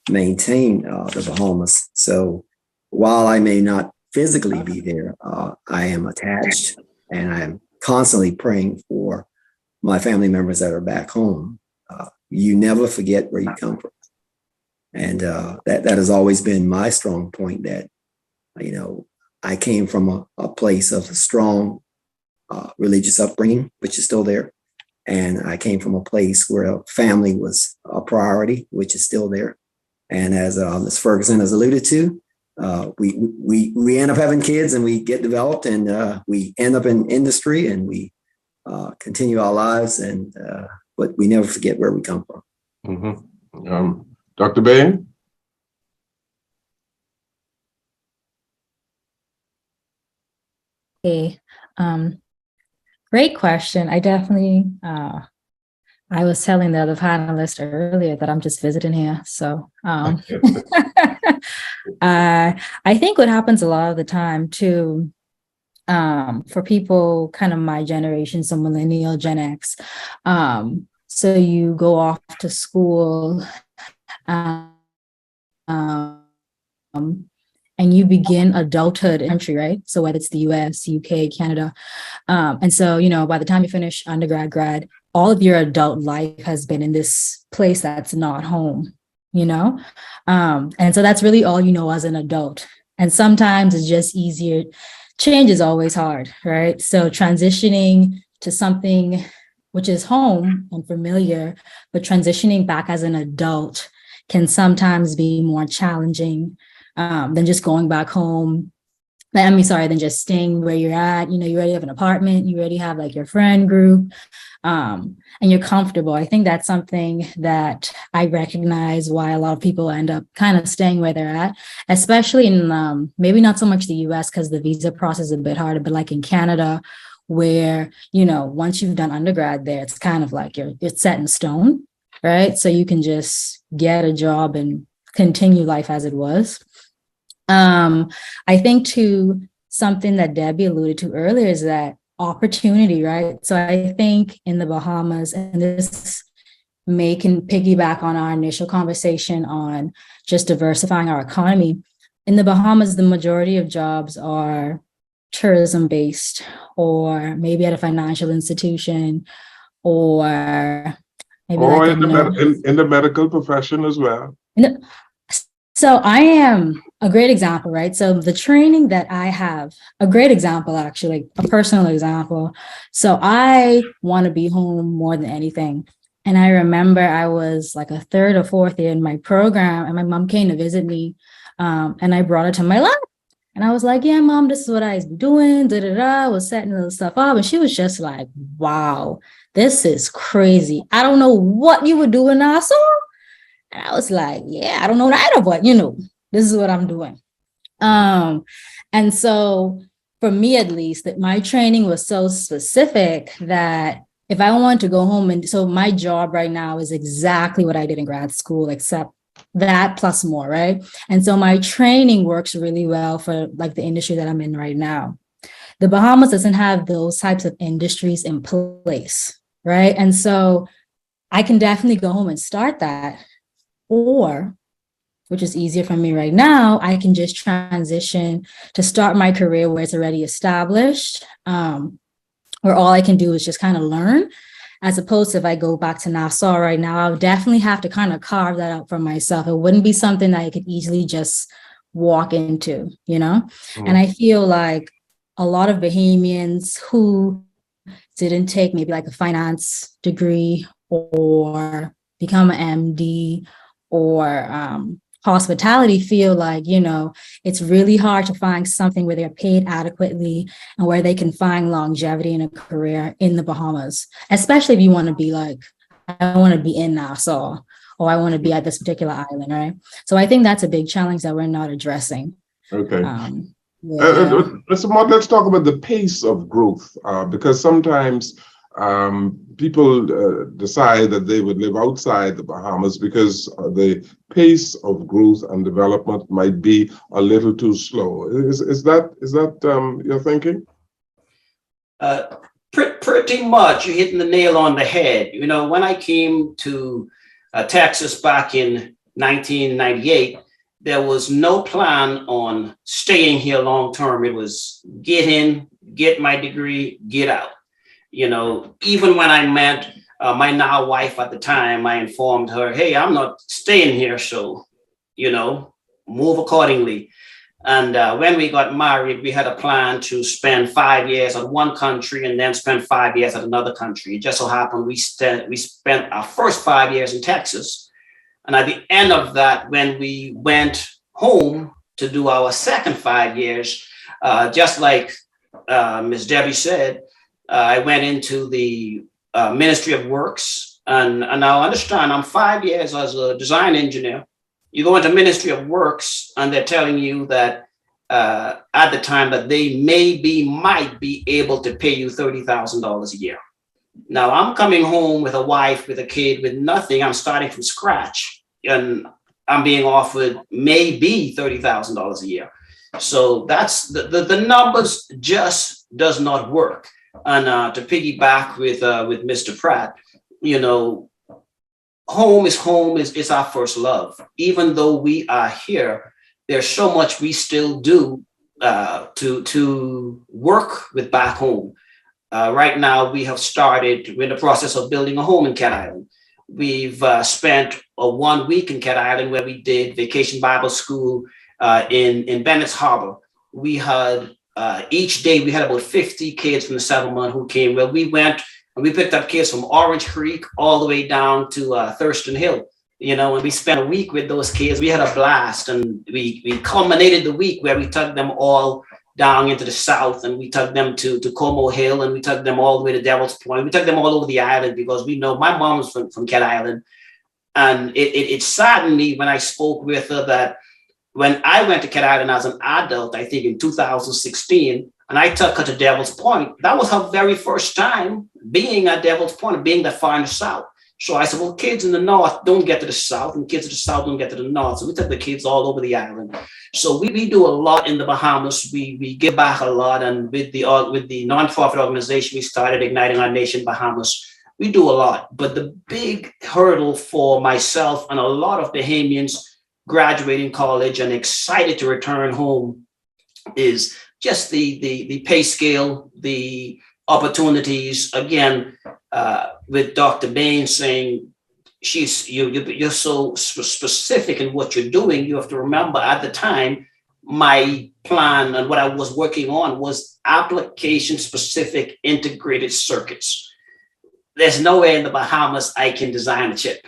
maintain the Bahamas. So while I may not physically be there, I am attached, and I am constantly praying for my family members that are back home. You never forget where you come from. And that has always been my strong point, that, I came from a place of a strong religious upbringing, which is still there. And I came from a place where family was a priority, which is still there. And as Ms. Ferguson has alluded to, we end up having kids and we get developed, and we end up in industry, and we continue our lives, and but we never forget where we come from. Mm-hmm. Dr. Bain? Okay. Great question. I definitely, I was telling the other panelist earlier that I'm just visiting here. So I think what happens a lot of the time too, for people kind of my generation, so millennial, Gen X, so you go off to school, and you begin adulthood in country, right? So whether it's the US, UK, Canada. And so, by the time you finish undergrad, grad, all of your adult life has been in this place that's not home, And so that's really all you know as an adult. And sometimes it's just easier. Change is always hard, right? So transitioning to something which is home and familiar, but transitioning back as an adult can sometimes be more challenging than just going back home. Than just staying where you're at. You already have an apartment, you already have like your friend group, and you're comfortable. I think that's something that I recognize why a lot of people end up kind of staying where they're at, especially in maybe not so much the US because the visa process is a bit harder, but like in Canada, where, once you've done undergrad there, it's kind of like it's set in stone, right? So you can just get a job and continue life as it was. I think too, something that Debbie alluded to earlier is that opportunity, right? So I think in the Bahamas, and this can piggyback on our initial conversation on just diversifying our economy. In the Bahamas, the majority of jobs are tourism based, or maybe at a financial institution, or maybe or in the medical profession as well. So I am a great example, right? So the training that I have, a great example, actually, a personal example. So I want to be home more than anything. And I remember I was like a third or fourth year in my program, and my mom came to visit me, and I brought her to my lab. And I was like, yeah, Mom, this is what I was doing, I was setting little stuff up. And she was just like, wow, this is crazy. I don't know what you were doing, Nassau. And I was like, yeah, I don't know either, but this is what I'm doing. And so for me, at least, that my training was so specific that if I wanted to go home, and so my job right now is exactly what I did in grad school, except that plus more, right? And so my training works really well for like the industry that I'm in right now. The Bahamas doesn't have those types of industries in place, right? And so I can definitely go home and start that. Or, which is easier for me right now, I can just transition to start my career where it's already established, where all I can do is just kind of learn, as opposed to if I go back to Nassau right now, I would definitely have to kind of carve that out for myself. It wouldn't be something that I could easily just walk into, Mm-hmm. And I feel like a lot of Bahamians who didn't take maybe like a finance degree or become an MD or hospitality feel like, it's really hard to find something where they're paid adequately and where they can find longevity in a career in the Bahamas, especially if you want to be like, I want to be in Nassau or I want to be at this particular island, right? So I think that's a big challenge that we're not addressing. Okay. Mr. Mott, let's talk about the pace of growth, because sometimes people decide that they would live outside the Bahamas because the pace of growth and development might be a little too slow. Is that your thinking? Pretty much, you're hitting the nail on the head. You know, when I came to Texas back in 1998, there was no plan on staying here long term. It was get in, get my degree, get out. You know, even when I met my now wife at the time, I informed her, hey, I'm not staying here. So, you know, move accordingly. And when we got married, we had a plan to spend 5 years at one country and then spend 5 years at another country. It just so happened we spent our first 5 years in Texas. And at the end of that, when we went home to do our second 5 years, just like Ms. Debbie said, I went into the Ministry of Works. And now understand, I'm 5 years as a design engineer. You go into Ministry of Works and they're telling you that at the time that they might be able to pay you $30,000 a year. Now I'm coming home with a wife, with a kid, with nothing. I'm starting from scratch and I'm being offered maybe $30,000 a year. So that's the numbers just does not work. And to piggyback with Mr. Pratt, you know, home is our first love. Even though we are here, there's so much we still do to work with back home. Right now, we have started, we're in the process of building a home in Cat Island. We've spent 1 week in Cat Island where we did Vacation Bible School in Bennett's Harbor. We had, each day we had about 50 kids from the settlement who came, where we went and we picked up kids from Orange Creek all the way down to Thurston Hill. You know, and we spent a week with those kids. We had a blast, and we culminated the week where we took them all down into the south, and we took them to Como Hill, and we took them all the way to Devil's Point. We took them all over the island because we know my mom's from Cat Island. And it saddened me when I spoke with her that when I went to Cat Island as an adult, I think in 2016, and I took her to Devil's Point, that was her very first time being at Devil's Point, being that far in the south. So I said, well, kids in the north don't get to the south, and kids in the south don't get to the north. So we took the kids all over the island. So we do a lot in the Bahamas. We give back a lot, and with the nonprofit organization we started, Igniting Our Nation Bahamas, we do a lot. But the big hurdle for myself and a lot of Bahamians graduating college and excited to return home is just the pay scale, the opportunities. Again, with Dr. Bain saying you're so specific in what you're doing, you have to remember at the time, my plan and what I was working on was application specific integrated circuits. There's nowhere in the Bahamas I can design a chip,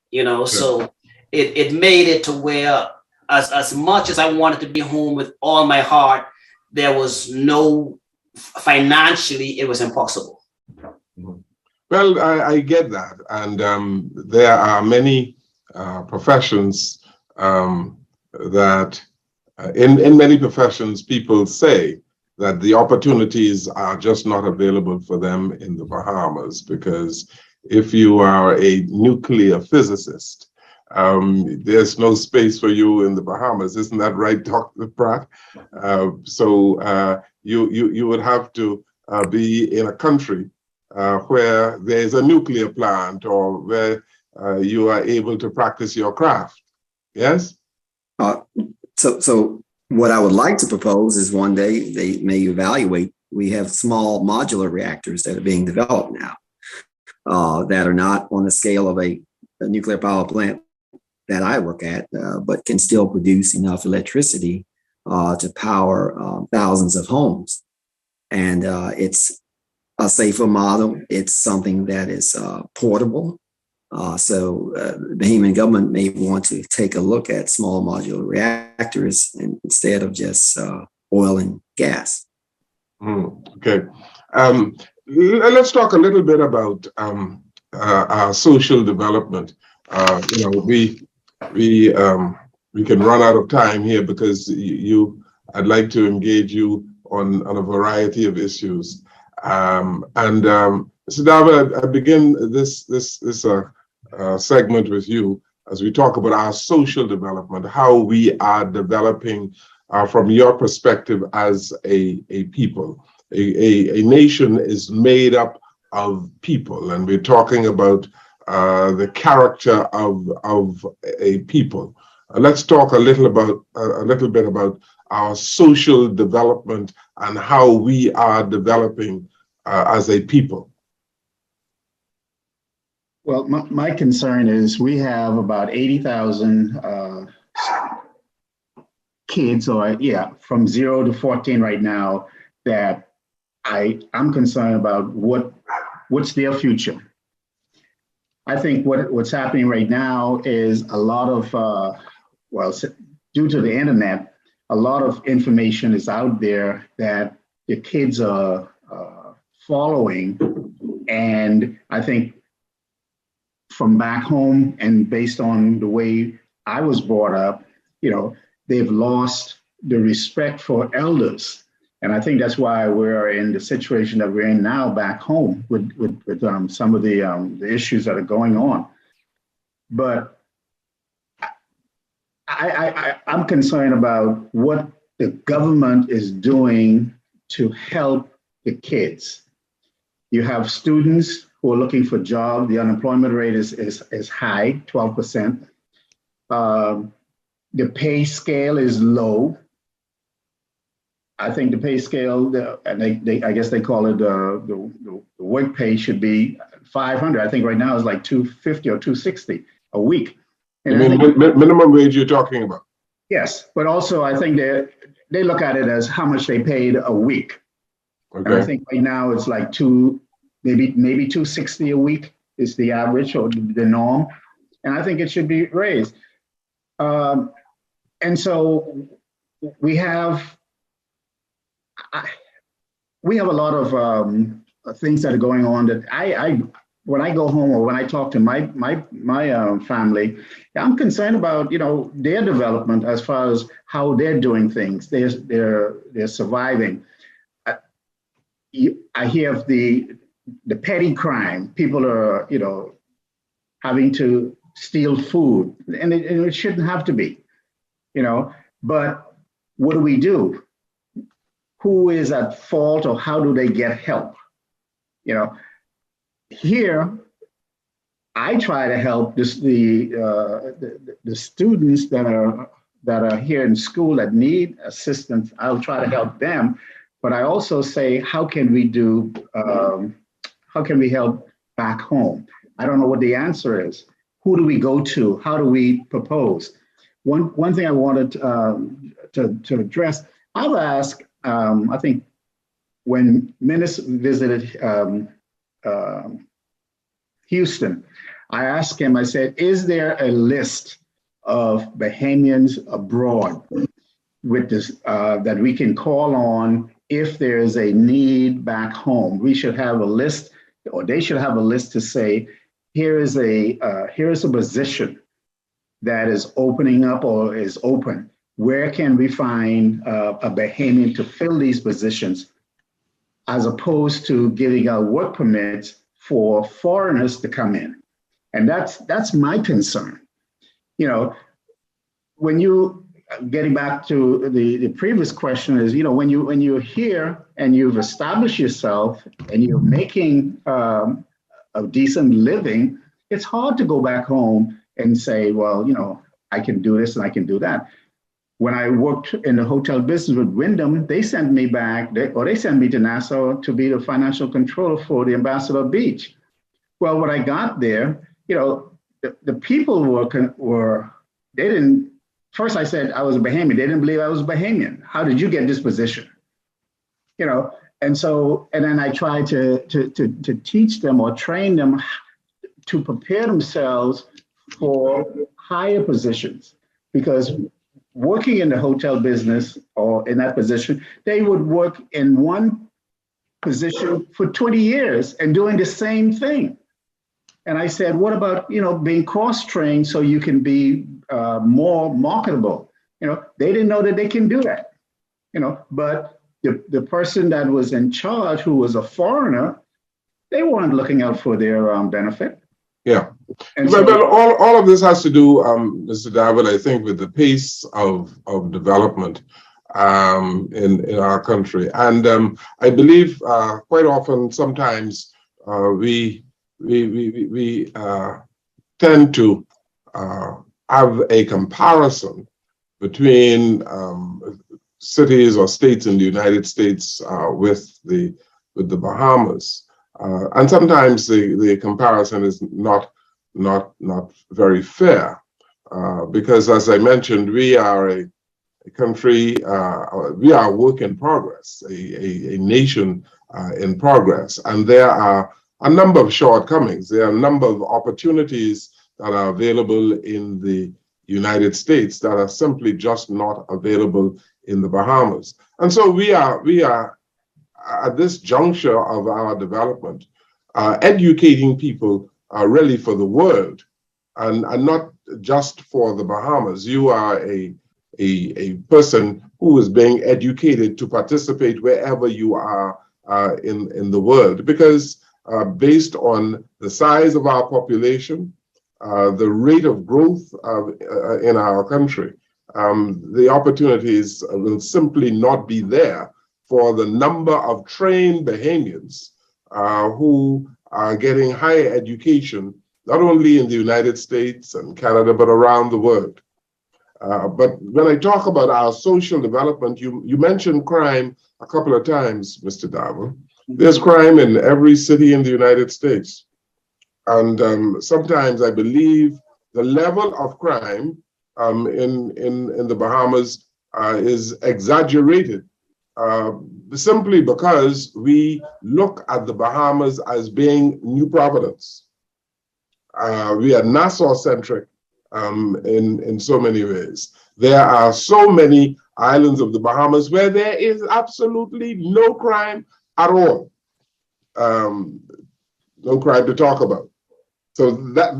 you know, so it made it to where as much as I wanted to be home with all my heart, there was no, financially, it was impossible. Well, I get that. And there are many professions that in many professions, people say that the opportunities are just not available for them in the Bahamas, because if you are a nuclear physicist, there's no space for you in the Bahamas. Isn't that right, Dr. Pratt? So you would have to be in a country where there's a nuclear plant, or where you are able to practice your craft. Yes? So what I would like to propose is one day they may evaluate. We have small modular reactors that are being developed now that are not on the scale of a nuclear power plant that I work at, but can still produce enough electricity to power thousands of homes. And it's a safer model. It's something that is portable. So the Bahamian government may want to take a look at small modular reactors instead of just oil and gas. Okay. Let's talk a little bit about our social development. You know, we can run out of time here because I'd like to engage you on a variety of issues. Mr. David, I begin this segment with you as we talk about our social development, how we are developing from your perspective as a people. a nation is made up of people, and we're talking about the character of a people. Let's talk a little bit about our social development and how we are developing as a people. Well, my concern is we have about 80,000 kids, from 0 to 14 right now, that I'm concerned about what's their future. I think what's happening right now is a lot of, due to the internet, a lot of information is out there that the kids are following. And I think from back home and based on the way I was brought up, they've lost the respect for elders. And I think that's why we're in the situation that we're in now back home with some of the issues that are going on. But I'm concerned about what the government is doing to help the kids. You have students who are looking for jobs. The unemployment rate is high, 12%. The pay scale is low. I think the pay scale, I guess they call it the work pay should be $500. I think right now it's like $250 or $260 a week. And minimum wage you're talking about? Yes, but also I think they look at it as how much they paid a week. Okay. And I think right now it's like maybe $260 a week is the average or the norm. And I think it should be raised. And so we have a lot of things that are going on that when I go home or when I talk to my family, I'm concerned about their development as far as how they're doing things. They're surviving. I hear of the petty crime. People are having to steal food, and it shouldn't have to be, But what do? Who is at fault, or how do they get help? Here, I try to help the students that are here in school that need assistance. I'll try to help them, but I also say, how can we help back home? I don't know what the answer is. Who do we go to? How do we propose? One thing I wanted to address, I've asked, I think when Minister visited Houston, I asked him, I said, is there a list of Bahamians abroad with this that we can call on if there is a need back home? We should have a list, or they should have a list to say, here is a position that is opening up or is open. Where can we find a Bahamian to fill these positions, as opposed to giving out work permits for foreigners to come in? And that's my concern. When you, getting back to the previous question, is when you're here and you've established yourself and you're making a decent living, it's hard to go back home and say, well, I can do this and I can do that. When I worked in the hotel business with Wyndham, they sent me back, they sent me to Nassau to be the financial controller for the Ambassador Beach. Well, when I got there, the people they didn't, first I said I was a Bahamian. They didn't believe I was a Bahamian. How did you get this position? And then I tried to teach them or train them to prepare themselves for higher positions, because working in the hotel business or in that position, they would work in one position for 20 years and doing the same thing. And I said, what about, being cross-trained so you can be more marketable? They didn't know that they can do that, but the person that was in charge, who was a foreigner, they weren't looking out for their benefit. Yeah. But all of this has to do, Mr. David, I think, with the pace of development. in our country. And I believe quite often, sometimes we tend to have a comparison between cities or states in the United States with the Bahamas, and sometimes the comparison is not very fair, because, as I mentioned, we are a country, we are a work in progress, a nation in progress, and there are a number of shortcomings. There are a number of opportunities that are available in the United States that are simply just not available in the Bahamas. And so we are at this juncture of our development, educating people really for the world, and not just for the Bahamas. You are a person who is being educated to participate wherever you are in the world, because based on the size of our population, the rate of growth in our country, the opportunities will simply not be there for the number of trained Bahamians who are getting higher education, not only in the United States and Canada, but around the world. But when I talk about our social development, you mentioned crime a couple of times, Mr. Darwin. There's crime in every city in the United States. And sometimes I believe the level of crime in the Bahamas is exaggerated, simply because we look at the Bahamas as being New Providence. We are Nassau-centric in so many ways. There are so many islands of the Bahamas where there is absolutely no crime at all. No crime to talk about. So that,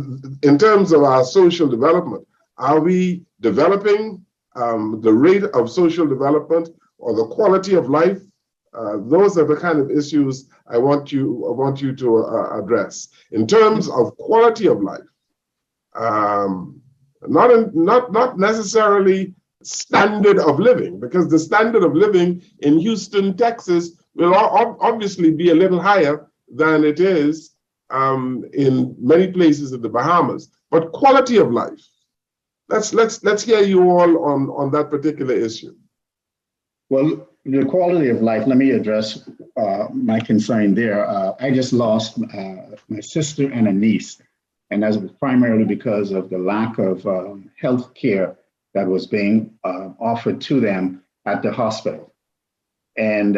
in terms of our social development, are we developing the rate of social development or the quality of life? Those are the kind of issues I want you to address. In terms of quality of life, not necessarily standard of living, because the standard of living in Houston, Texas will obviously be a little higher than it is in many places in the Bahamas. But quality of life, let's hear you all on that particular issue. Well, the quality of life, let me address my concern there. I just lost my sister and a niece, and that was primarily because of the lack of health care that was being offered to them at the hospital. And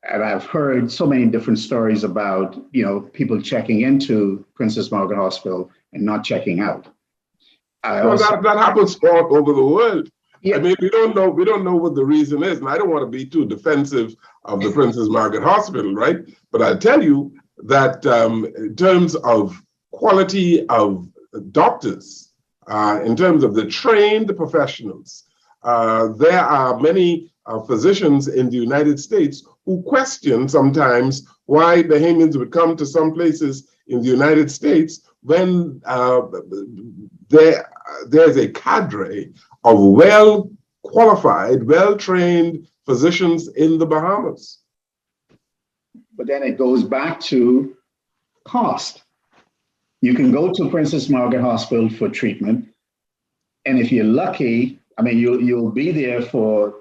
I've heard so many different stories about, people checking into Princess Margaret Hospital and not checking out. That happens all over the world. Yeah. I mean, we don't know what the reason is, and I don't want to be too defensive of the Princess Margaret Hospital, right? But I tell you that in terms of quality of doctors, in terms of the trained professionals, there are many physicians in the United States who question sometimes why Bahamians would come to some places in the United States when there's a cadre of well-qualified, well-trained physicians in the Bahamas. But then it goes back to cost. You can go to Princess Margaret Hospital for treatment, and if you're lucky, you'll be there for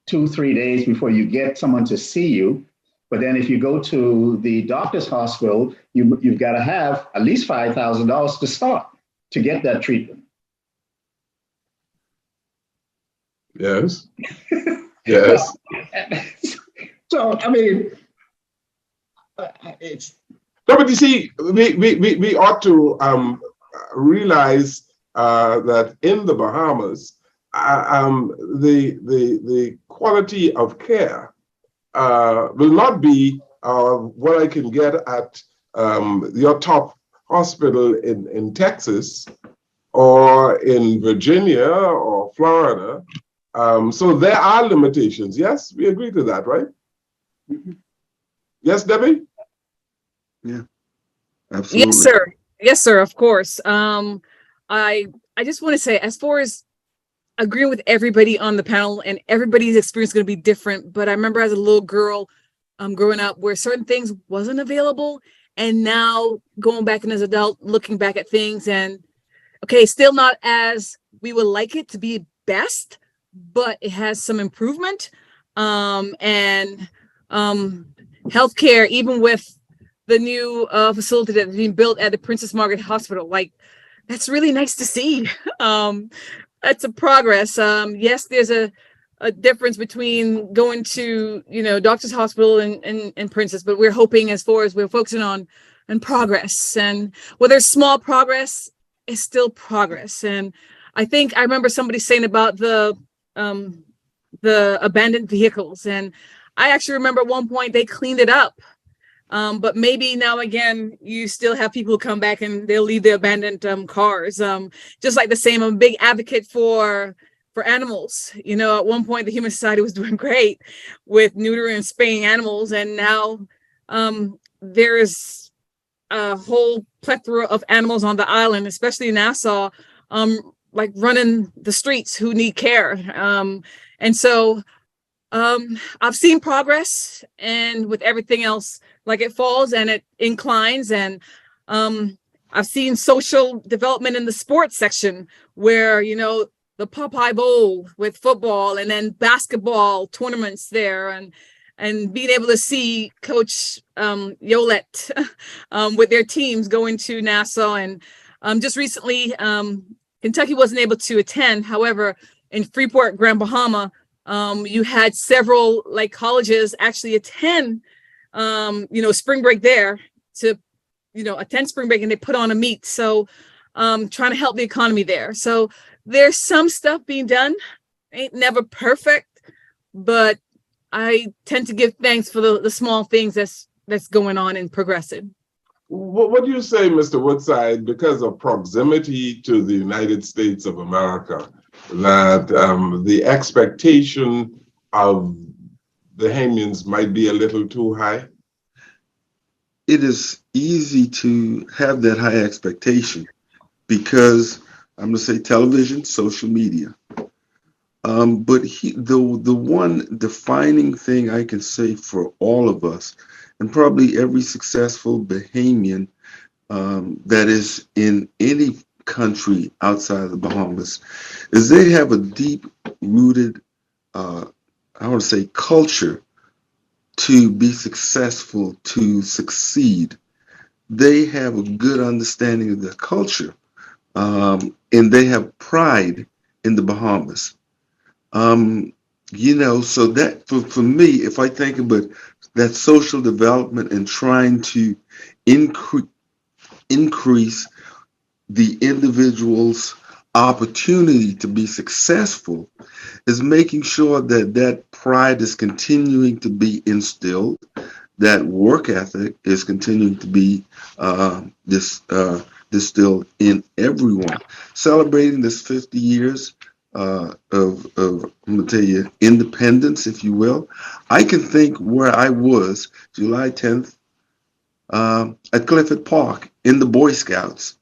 2-3 days before you get someone to see you. But then if you go to the doctor's hospital, you've got to have at least $5,000 to start to get that treatment. Yes. Yes. So, it's. No, but you see, we ought to realize that in the Bahamas, the quality of care will not be what I can get at your top hospital in Texas or in Virginia or Florida. So there are limitations. Yes, we agree to that, right? Mm-hmm. Yes, Debbie? Yeah, absolutely. Yes, sir. Yes, sir. Of course. I just want to say, as far as agreeing with everybody on the panel, and everybody's experience is going to be different. But I remember as a little girl, growing up, where certain things wasn't available, and now going back and as an adult, looking back at things, and okay, still not as we would like it to be best, but it has some improvement. And healthcare, even with the new facility that's being built at the Princess Margaret Hospital, like that's really nice to see. That's a progress. Yes, there's a difference between going to, doctor's hospital and Princess, but we're hoping, as far as we're focusing on progress, and whether it's small progress, it's still progress. And I think I remember somebody saying about the abandoned vehicles, and I actually remember at one point they cleaned it up. But maybe now again, you still have people who come back and they'll leave the abandoned cars. Just like the same, I'm a big advocate for animals. At one point, the Human Society was doing great with neutering and spaying animals, and now there is a whole plethora of animals on the island, especially in Nassau, like running the streets, who need care. And so I've seen progress, and with everything else, like it falls and it inclines. And I've seen social development in the sports section where, the Popeye Bowl with football, and then basketball tournaments there, and being able to see Coach Yolet with their teams going to Nassau. And just recently, Kentucky wasn't able to attend. However, in Freeport, Grand Bahama, you had several colleges actually attend, spring break there to, attend spring break, and they put on a meet. So trying to help the economy there. So there's some stuff being done. Ain't never perfect, but I tend to give thanks for the small things that's going on and progressing. What do you say, Mr. Woodside, because of proximity to the United States of America, that the expectation of the Bahamians might be a little too high? It is easy to have that high expectation because I'm going to say television, social media. But the one defining thing I can say for all of us, and probably every successful Bahamian that is in any country outside of the Bahamas, is they have a deep-rooted, I want to say, culture to be successful, to succeed. They have a good understanding of their culture, and they have pride in the Bahamas. So that for me, if I think about that social development and trying to increase the individual's opportunity to be successful, is making sure that that pride is continuing to be instilled, that work ethic is continuing to be distilled in everyone. Celebrating this 50 years of I'm going to tell you, independence, if you will. I can think where I was July 10th at Clifford Park in the Boy Scouts.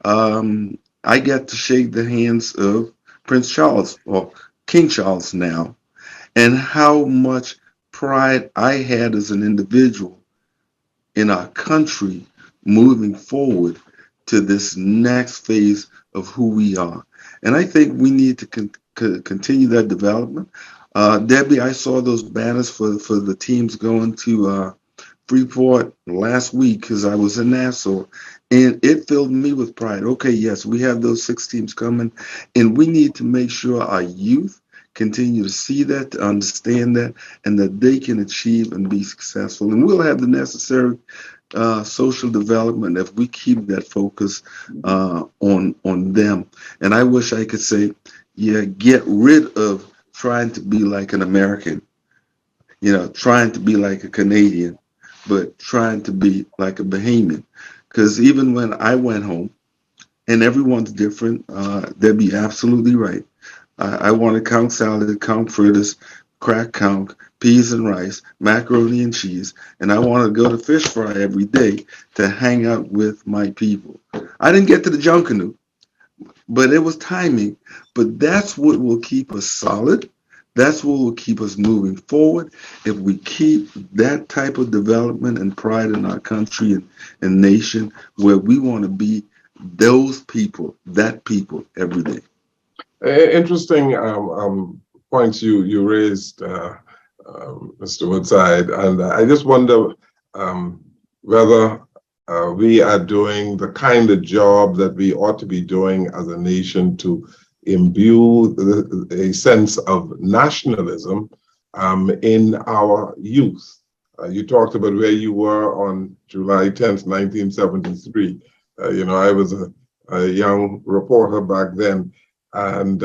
I got to shake the hands of Prince Charles, or King Charles now, and how much pride I had as an individual in our country moving forward to this next phase of who we are. And I think we need to continue that development. Debbie, I saw those banners for the teams going to Freeport last week because I was in Nassau, and it filled me with pride. Okay, yes, we have those 6 teams coming, and we need to make sure our youth continue to see that, to understand that, and that they can achieve and be successful. And we'll have the necessary social development if we keep that focus on them. And I wish I could say, yeah, get rid of trying to be like an American, trying to be like a Canadian, but trying to be like a Bahamian. Because even when I went home, and everyone's different, they'd be absolutely right. I want to count salad, count fritters, crack count, peas and rice, macaroni and cheese, and I want to go to fish fry every day to hang out with my people. I didn't get to the Junkanoo. but it was timing. But that's what will keep us solid. That's what will keep us moving forward. If we keep that type of development and pride in our country and nation, where we want to be those people, that people every day. Interesting points you raised, Mr. Woodside, and I just wonder whether we are doing the kind of job that we ought to be doing as a nation to imbue a sense of nationalism in our youth. You talked about where you were on July 10th, 1973. I was a young reporter back then, and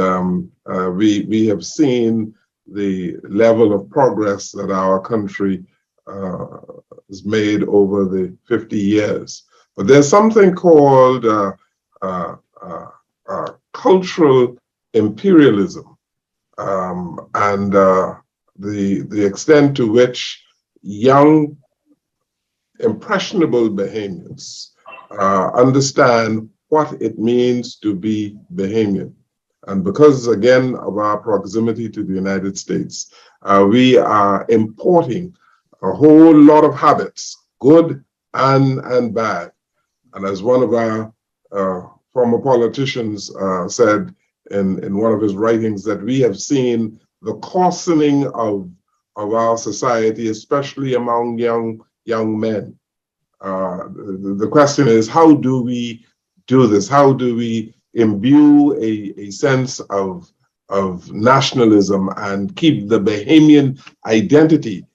we have seen the level of progress that our country has made over the 50 years. But there's something called cultural imperialism, and the extent to which young, impressionable Bahamians understand what it means to be Bahamian. And because, again, of our proximity to the United States, we are importing a whole lot of habits, good and bad. And as one of our former politicians said in one of his writings, that we have seen the coarsening of our society, especially among young men. The question is, how do we do this? How do we imbue a sense of nationalism and keep the Bahamian identity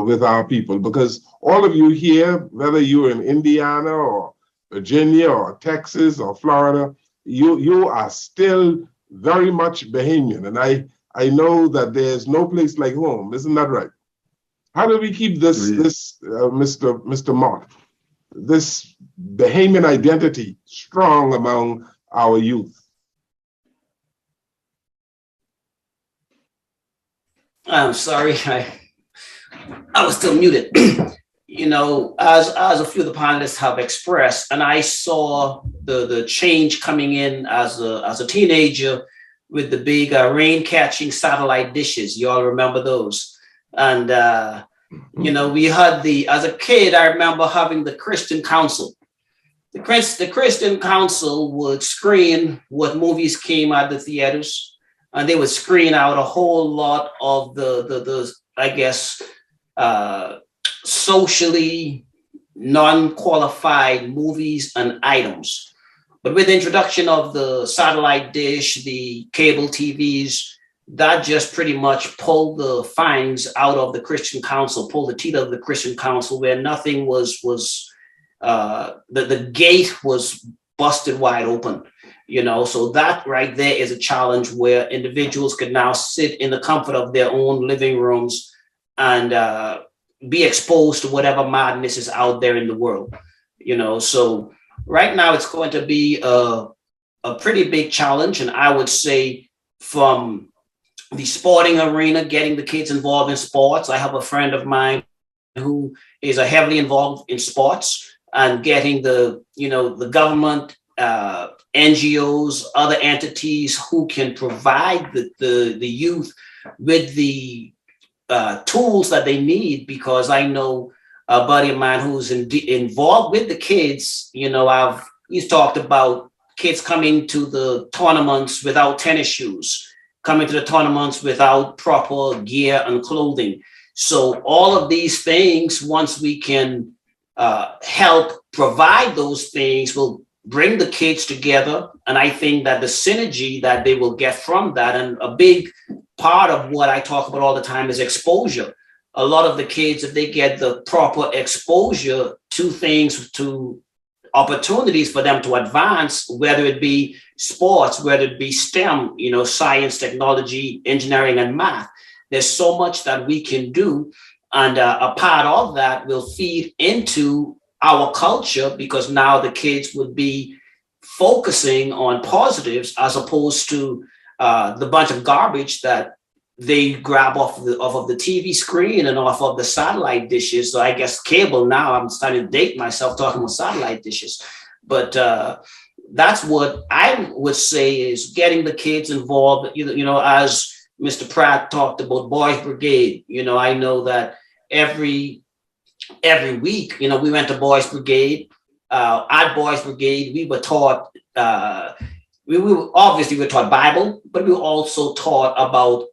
with our people? Because all of you here, whether you're in Indiana or Virginia or Texas or Florida, you are still very much Bahamian. And I know that there's no place like home. Isn't that right? How do we keep this, Mr. Mott, this Bahamian identity strong among our youth? I'm sorry, I was still muted. As a few of the panelists have expressed, and I saw the change coming in as a teenager with the big rain-catching satellite dishes. You all remember those? And we had as a kid, I remember having the Christian Council. The Christian Council would screen what movies came at the theaters, and they would screen out a whole lot of the I guess, socially non-qualified movies and items. But with the introduction of the satellite dish, the cable TVs, that just pretty much pulled the fangs out of the Christian Council, pulled the teeth of the Christian Council, where nothing was the gate was busted wide open. So that right there is a challenge where individuals could now sit in the comfort of their own living rooms and be exposed to whatever madness is out there in the world. So right now it's going to be a pretty big challenge. And I would say from the sporting arena, getting the kids involved in sports. I have a friend of mine who is heavily involved in sports, and getting the government, NGOs, other entities who can provide the youth with the tools that they need. Because I know a buddy of mine who's involved with the kids. He's talked about kids coming to the tournaments without tennis shoes, coming to the tournaments without proper gear and clothing. So all of these things, once we can help provide those things, will bring the kids together. And I think that the synergy that they will get from that, and a big part of what I talk about all the time, is exposure. A lot of the kids, if they get the proper exposure to things, to opportunities for them to advance, whether it be sports, whether it be STEM, science, technology, engineering, and math, there's so much that we can do. And a part of that will feed into our culture, because now the kids would be focusing on positives as opposed to the bunch of garbage that they grab off of the TV screen and off of the satellite dishes. So I guess cable now, I'm starting to date myself talking about satellite dishes. But that's what I would say is getting the kids involved. As Mr. Pratt talked about Boys Brigade, I know that every week, we went to Boys Brigade. At Boys Brigade, we were taught, we were taught Bible, but we were also taught about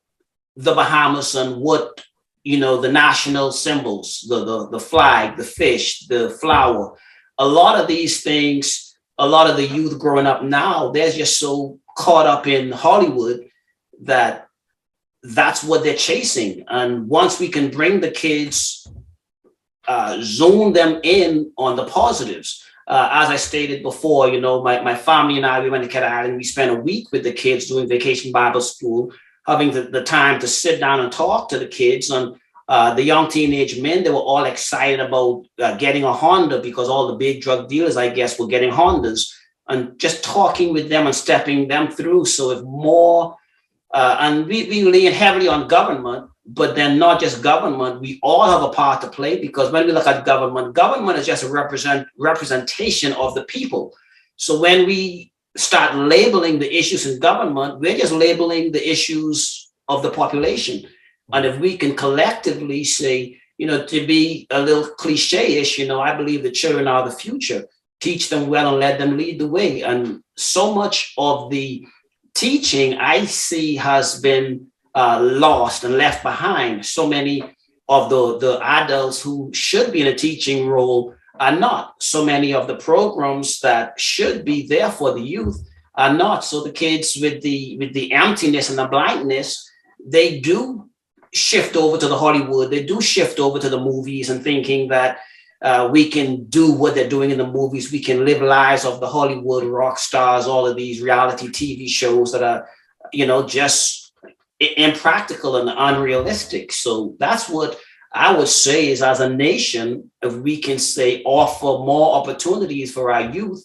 the Bahamas and what, the national symbols, the flag, the fish, the flower, a lot of these things. A lot of the youth growing up now, they're just so caught up in Hollywood that that's what they're chasing. And once we can bring the kids, zone them in on the positives. As I stated before, my family and I, we went to Cat Island. We spent a week with the kids doing Vacation Bible School, having the time to sit down and talk to the kids. And the young teenage men, they were all excited about getting a Honda because all the big drug dealers, I guess, were getting Hondas, and just talking with them and stepping them through. So if more, and we lean heavily on government, but then not just government, we all have a part to play, because when we look at government is just a representation of the people. So when we start labeling the issues in government, we're just labeling the issues of the population. And if we can collectively say, to be a little cliche-ish, I believe the children are the future. Teach them well and let them lead the way. And so much of the teaching I see has been lost and left behind. So many of the adults who should be in a teaching role are not. So many of the programs that should be there for the youth are not. So the kids with the emptiness and the blindness, they do shift over to the Hollywood. They do shift over to the movies and thinking that we can do what they're doing in the movies. We can live lives of the Hollywood rock stars, all of these reality TV shows that are, just impractical and unrealistic. So that's what I would say is, as a nation, if we can say offer more opportunities for our youth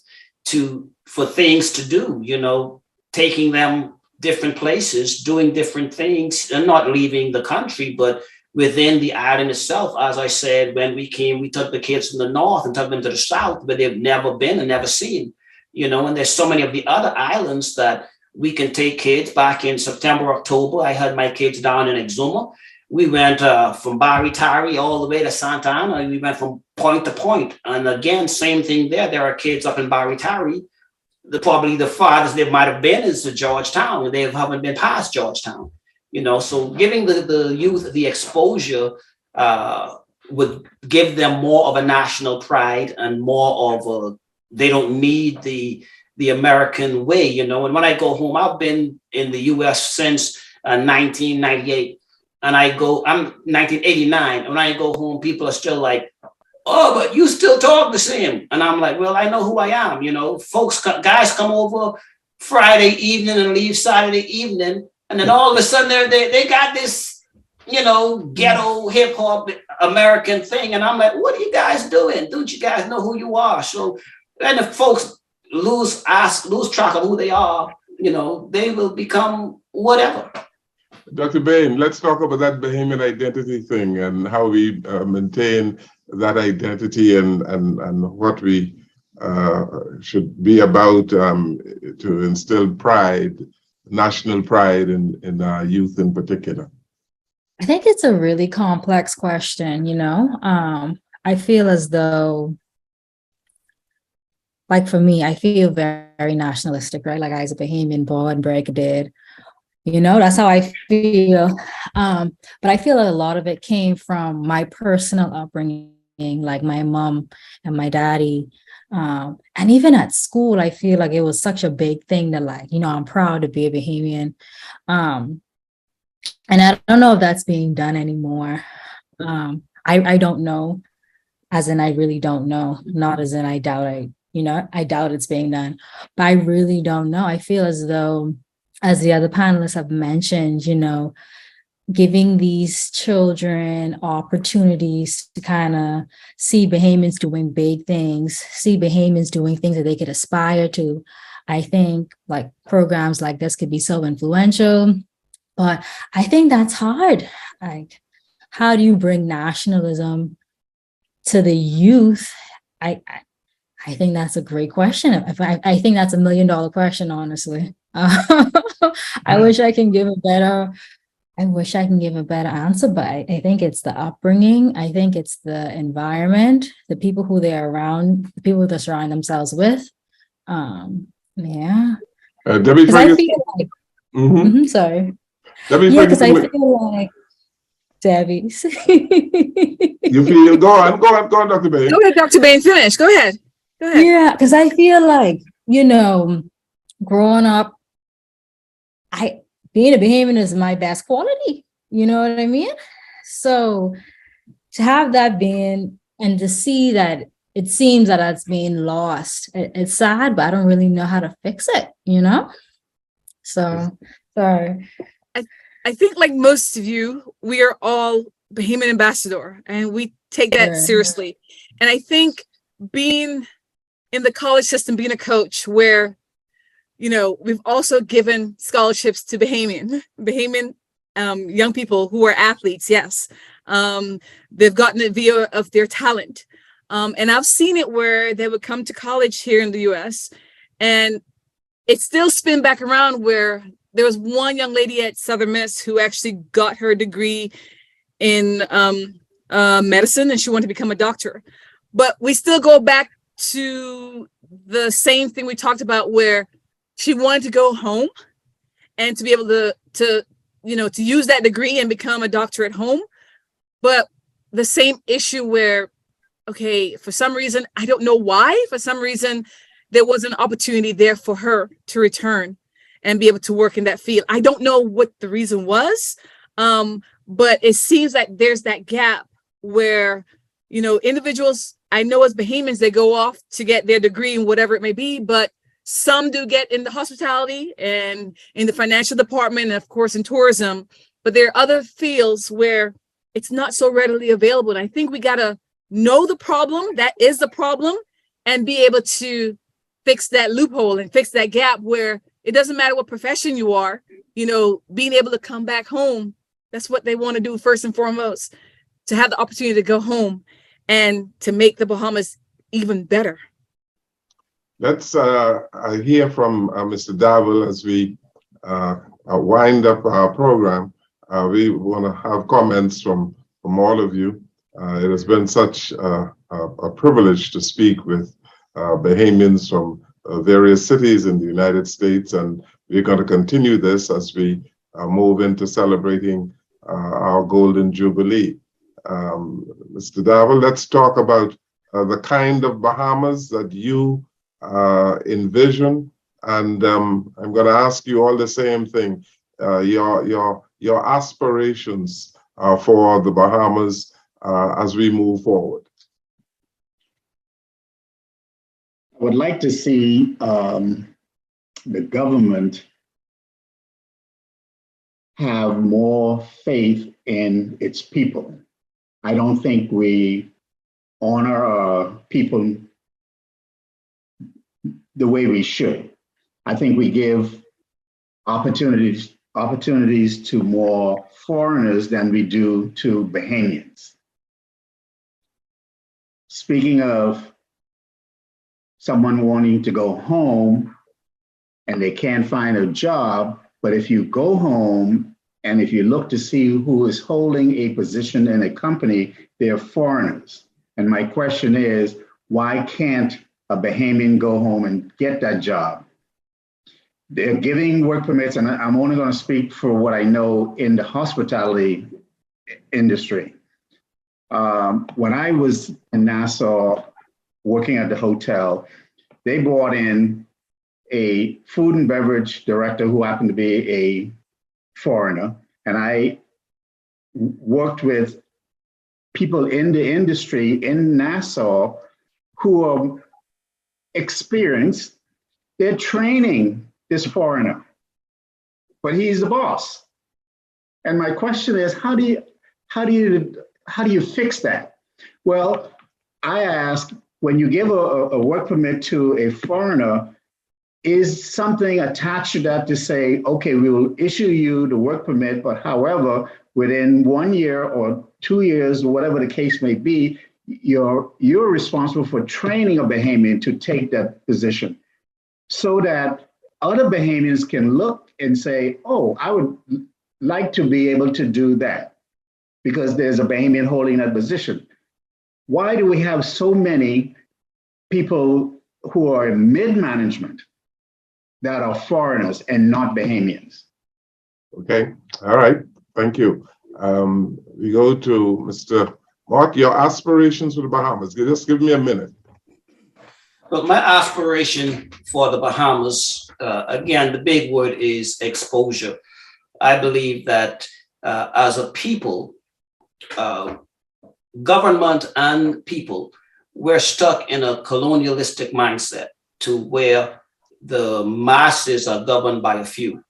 for things to do, taking them different places, doing different things, and not leaving the country, but within the island itself. As I said, when we came, we took the kids from the north and took them to the south, where they've never been and never seen, and there's so many of the other islands that we can take kids. Back in September, October, I had my kids down in Exuma. We went from Barry Tari all the way to Santa Ana, and we went from point to point. And again, same thing there. There are kids up in Barry Tari. Probably the farthest they might have been is to Georgetown, and they haven't been past Georgetown. So giving the youth the exposure would give them more of a national pride and more of they don't need the American way, And when I go home, I've been in the U.S. since 1998, and I'm 1989. And when I go home, people are still like, "Oh, but you still talk the same." And I'm like, well, I know who I am. Guys come over Friday evening and leave Saturday evening. And then all of a sudden they got this, ghetto hip hop American thing. And I'm like, what are you guys doing? Don't you guys know who you are? So, and if folks lose track of who they are, they will become whatever. Dr. Bain, let's talk about that Bahamian identity thing and how we maintain that identity and what we should be about to instill pride, national pride in our youth in particular. I think it's a really complex question, I feel as though, like for me, I feel very, very nationalistic, right? Like I was a Bahamian born, break-a-did. That's how I feel. But I feel a lot of it came from my personal upbringing, like my mom and my daddy. And even at school, I feel like it was such a big thing that, like, I'm proud to be a Bahamian. And I don't know if that's being done anymore. I don't know, as in I really don't know, not as in I doubt I doubt it's being done, but I really don't know. I feel as though, as the other panelists have mentioned, giving these children opportunities to kind of see Bahamians doing big things, see Bahamians doing things that they could aspire to. I think like programs like this could be so influential, but I think that's hard. Like, how do you bring nationalism to the youth? I think that's a great question. I think that's $1 million question, honestly. I wish I can give a better answer, but I think it's the upbringing. I think it's the environment, the people who they're around, the people they surround themselves with. Yeah. Debbie, Because I feel like, sorry. Debbie, yeah, because I feel like Debbie. You feel, go on, Dr. Bain. Go ahead, Dr. Bain, finish. Go ahead. Yeah, because I feel like, growing up, being a Bahamian is my best quality. You know what I mean? So to have that being, and to see that it seems that it's being lost, it's sad, but I don't really know how to fix it, So, sorry. I think like most of you, we are all Bahamian ambassador, and we take that seriously. And I think being in the college system, being a coach where, we've also given scholarships to Bahamian young people who are athletes. Yes. They've gotten it via of their talent. And I've seen it where they would come to college here in the US, and it still spin back around where there was one young lady at Southern Miss who actually got her degree in medicine, and she wanted to become a doctor. But we still go back to the same thing we talked about, where she wanted to go home and to be able to use that degree and become a doctor at home. But the same issue where, okay, for some reason, I don't know why, for some reason, there was an opportunity there for her to return and be able to work in that field. I don't know what the reason was, but it seems like there's that gap where, individuals, I know as Bahamians, they go off to get their degree in whatever it may be, but some do get in the hospitality and in the financial department, and of course in tourism, but there are other fields where it's not so readily available. And I think we got to know the problem, that is the problem, and be able to fix that loophole and fix that gap where it doesn't matter what profession you are, being able to come back home. That's what they want to do first and foremost, to have the opportunity to go home and to make the Bahamas even better. Let's hear from Mr. Davil as we wind up our program. We want to have comments from all of you. It has been such a privilege to speak with Bahamians from various cities in the United States, and we're going to continue this as we move into celebrating our Golden Jubilee. Mr. Davil, let's talk about the kind of Bahamas that you envision, and I'm going to ask you all the same thing, your aspirations for the Bahamas as we move forward. I would like to see the government have more faith in its people. I don't think we honor our people the way we should. I think we give opportunities to more foreigners than we do to Bahamians. Speaking of someone wanting to go home and they can't find a job, but if you go home and if you look to see who is holding a position in a company, they're foreigners. And my question is, why can't a Bahamian go home and get that job? They're giving work permits, and I'm only going to speak for what I know in the hospitality industry. When I was in Nassau working at the hotel, they brought in a food and beverage director who happened to be a foreigner, and I worked with people in the industry in Nassau who are experienced. They're training this foreigner, but he's the boss. And my question is, how do you fix that? Well, I ask, when you give a work permit to a foreigner, is something attached to that to say, okay, we will issue you the work permit, but however, within 1 year or 2 years, or whatever the case may be, you're responsible for training a Bahamian to take that position so that other Bahamians can look and say, oh, I would like to be able to do that because there's a Bahamian holding that position. Why do we have so many people who are in mid-management that are foreigners and not Bahamians? Okay, all right, thank you. We go to Mr. Mark, your aspirations for the Bahamas. Just give me a minute. Look, my aspiration for the Bahamas, again, the big word is exposure. I believe that as a people, government and people, we're stuck in a colonialistic mindset to where the masses are governed by a few.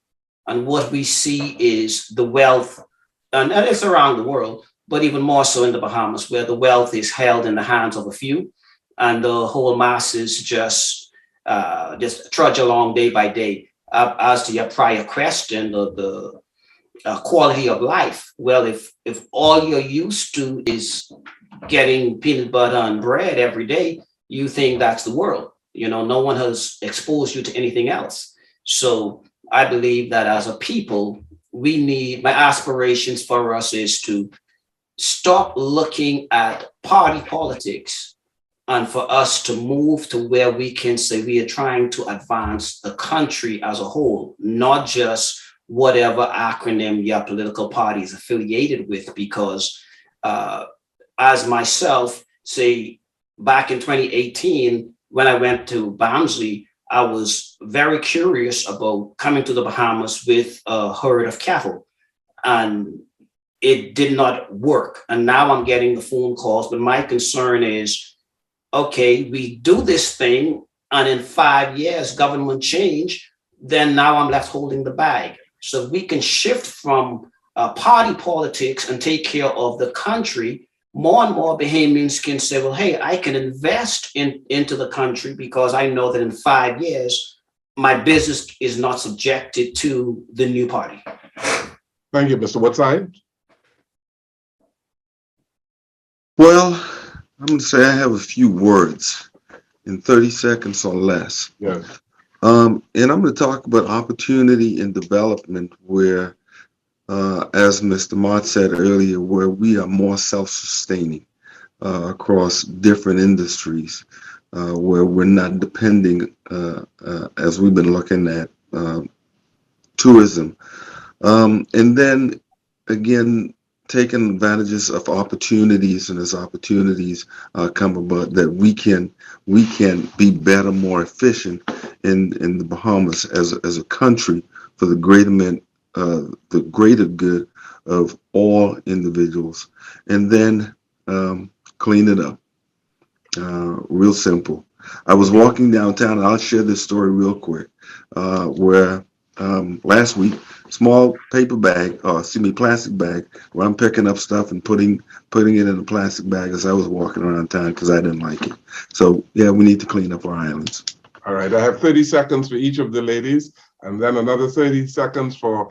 And what we see is the wealth, and it's around the world, but even more so in the Bahamas, where the wealth is held in the hands of a few, and the whole masses just trudge along day by day. As to your prior question, the quality of life. Well, if all you're used to is getting peanut butter and bread every day, you think that's the world. You know, no one has exposed you to anything else. So I believe that as a people, my aspirations for us is to stop looking at party politics and for us to move to where we can say we are trying to advance the country as a whole, not just whatever acronym your political party is affiliated with. Because as myself, say back in 2018, when I went to Barnsley, I was very curious about coming to the Bahamas with a herd of cattle, and it did not work. And now I'm getting the phone calls, but my concern is, okay, we do this thing, and in 5 years, government change, then now I'm left holding the bag. So we can shift from party politics and take care of the country. More and more Bahamians can say, well, hey, I can invest into the country because I know that in 5 years, my business is not subjected to the new party. Thank you, Mr. Woodside. Well, I'm going to say I have a few words in 30 seconds or less. Yes. And I'm going to talk about opportunity and development where, as Mr. Mott said earlier, where we are more self-sustaining across different industries, where we're not depending, as we've been looking at, tourism. And then, again, taking advantages of opportunities, and as opportunities come about, that we can be better, more efficient in the Bahamas as a country for the greater good of all individuals. And then clean it up. Real simple. I was walking downtown, and I'll share this story real quick, where last week, small plastic bag, where I'm picking up stuff and putting it in a plastic bag as I was walking around town because I didn't like it. So yeah, we need to clean up our islands. All right, I have 30 seconds for each of the ladies, and then another 30 seconds for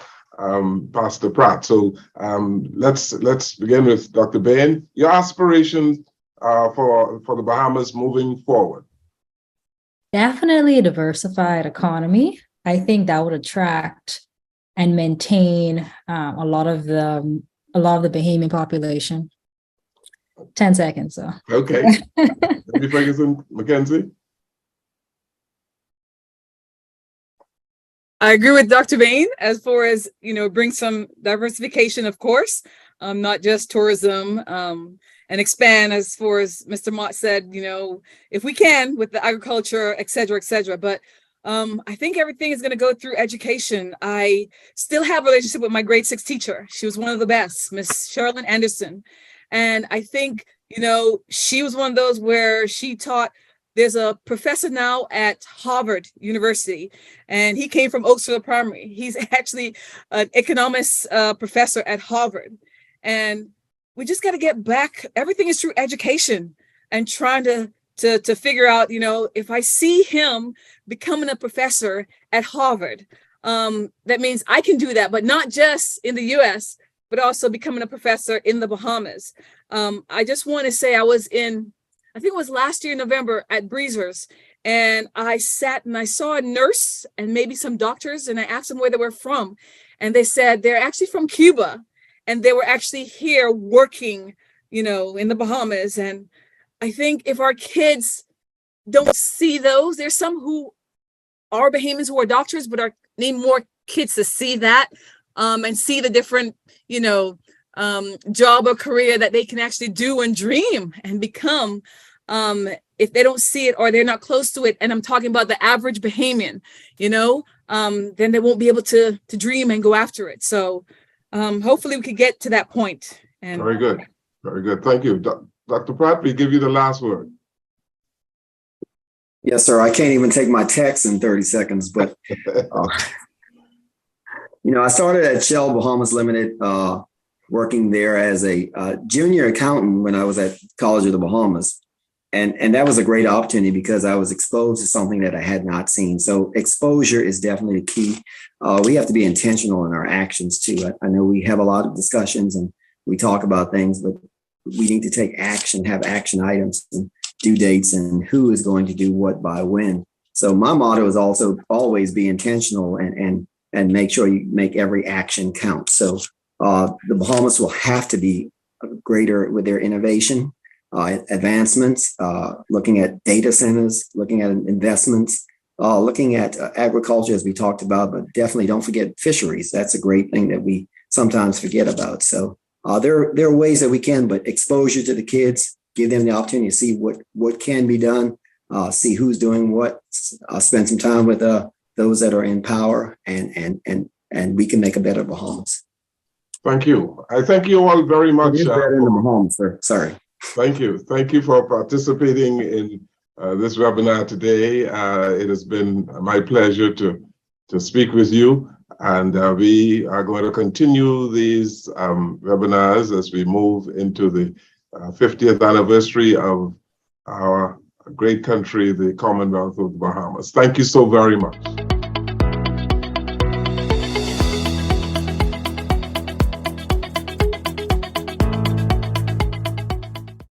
Pastor Pratt. So let's begin with Dr. Bain. Your aspirations for the Bahamas moving forward. Definitely a diversified economy. I think that would attract and maintain a lot of the Bahamian population. 10 seconds, so. Okay. Maybe Ferguson, Mackenzie. I agree with Dr. Bain as far as, bring some diversification, of course, not just tourism, and expand as far as Mr. Mott said, if we can with the agriculture, et cetera, et cetera. But I think everything is going to go through education. I still have a relationship with my grade 6 teacher. She was one of the best, Miss Sherilyn Anderson. And I think, she was one of those where she taught. There's a professor now at Harvard University, and he came from Oaksville Primary. He's actually an economics professor at Harvard. And we just got to get back. Everything is through education and trying to figure out, if I see him becoming a professor at Harvard, that means I can do that, but not just in the US, but also becoming a professor in the Bahamas. I just want to say I think it was last year, November, at Breezers, and I sat and I saw a nurse and maybe some doctors, and I asked them where they were from. And they said they're actually from Cuba, and they were actually here working, in the Bahamas. And I think if our kids don't see those, there's some who are Bahamians who are doctors, but need more kids to see that, and see the different, job or career that they can actually do and dream and become. If they don't see it or they're not close to it, and I'm talking about the average Bahamian, then they won't be able to dream and go after it. So hopefully we could get to that point. And very good. Very good. Thank you. Dr. Pratt, we give you the last word. Yes, sir. I can't even take my text in 30 seconds, but I started at Shell Bahamas Limited, working there as a junior accountant when I was at College of the Bahamas. And that was a great opportunity because I was exposed to something that I had not seen. So exposure is definitely the key. We have to be intentional in our actions too. I know we have a lot of discussions and we talk about things, but we need to take action, have action items and due dates and who is going to do what by when. So my motto is also always be intentional and make sure you make every action count. So the Bahamas will have to be greater with their innovation. Advancements, looking at data centers, looking at investments, looking at agriculture as we talked about, but definitely don't forget fisheries. That's a great thing that we sometimes forget about. So there are ways that we can, but exposure to the kids, give them the opportunity to see what can be done, see who's doing what, spend some time with those that are in power, and we can make a better Bahamas. Thank you. I thank you all very much. Better in the Bahamas, sir. Sorry. Thank you. Thank you for participating in this webinar today. It has been my pleasure to speak with you, and we are going to continue these webinars as we move into the 50th anniversary of our great country, the Commonwealth of the Bahamas. Thank you so very much.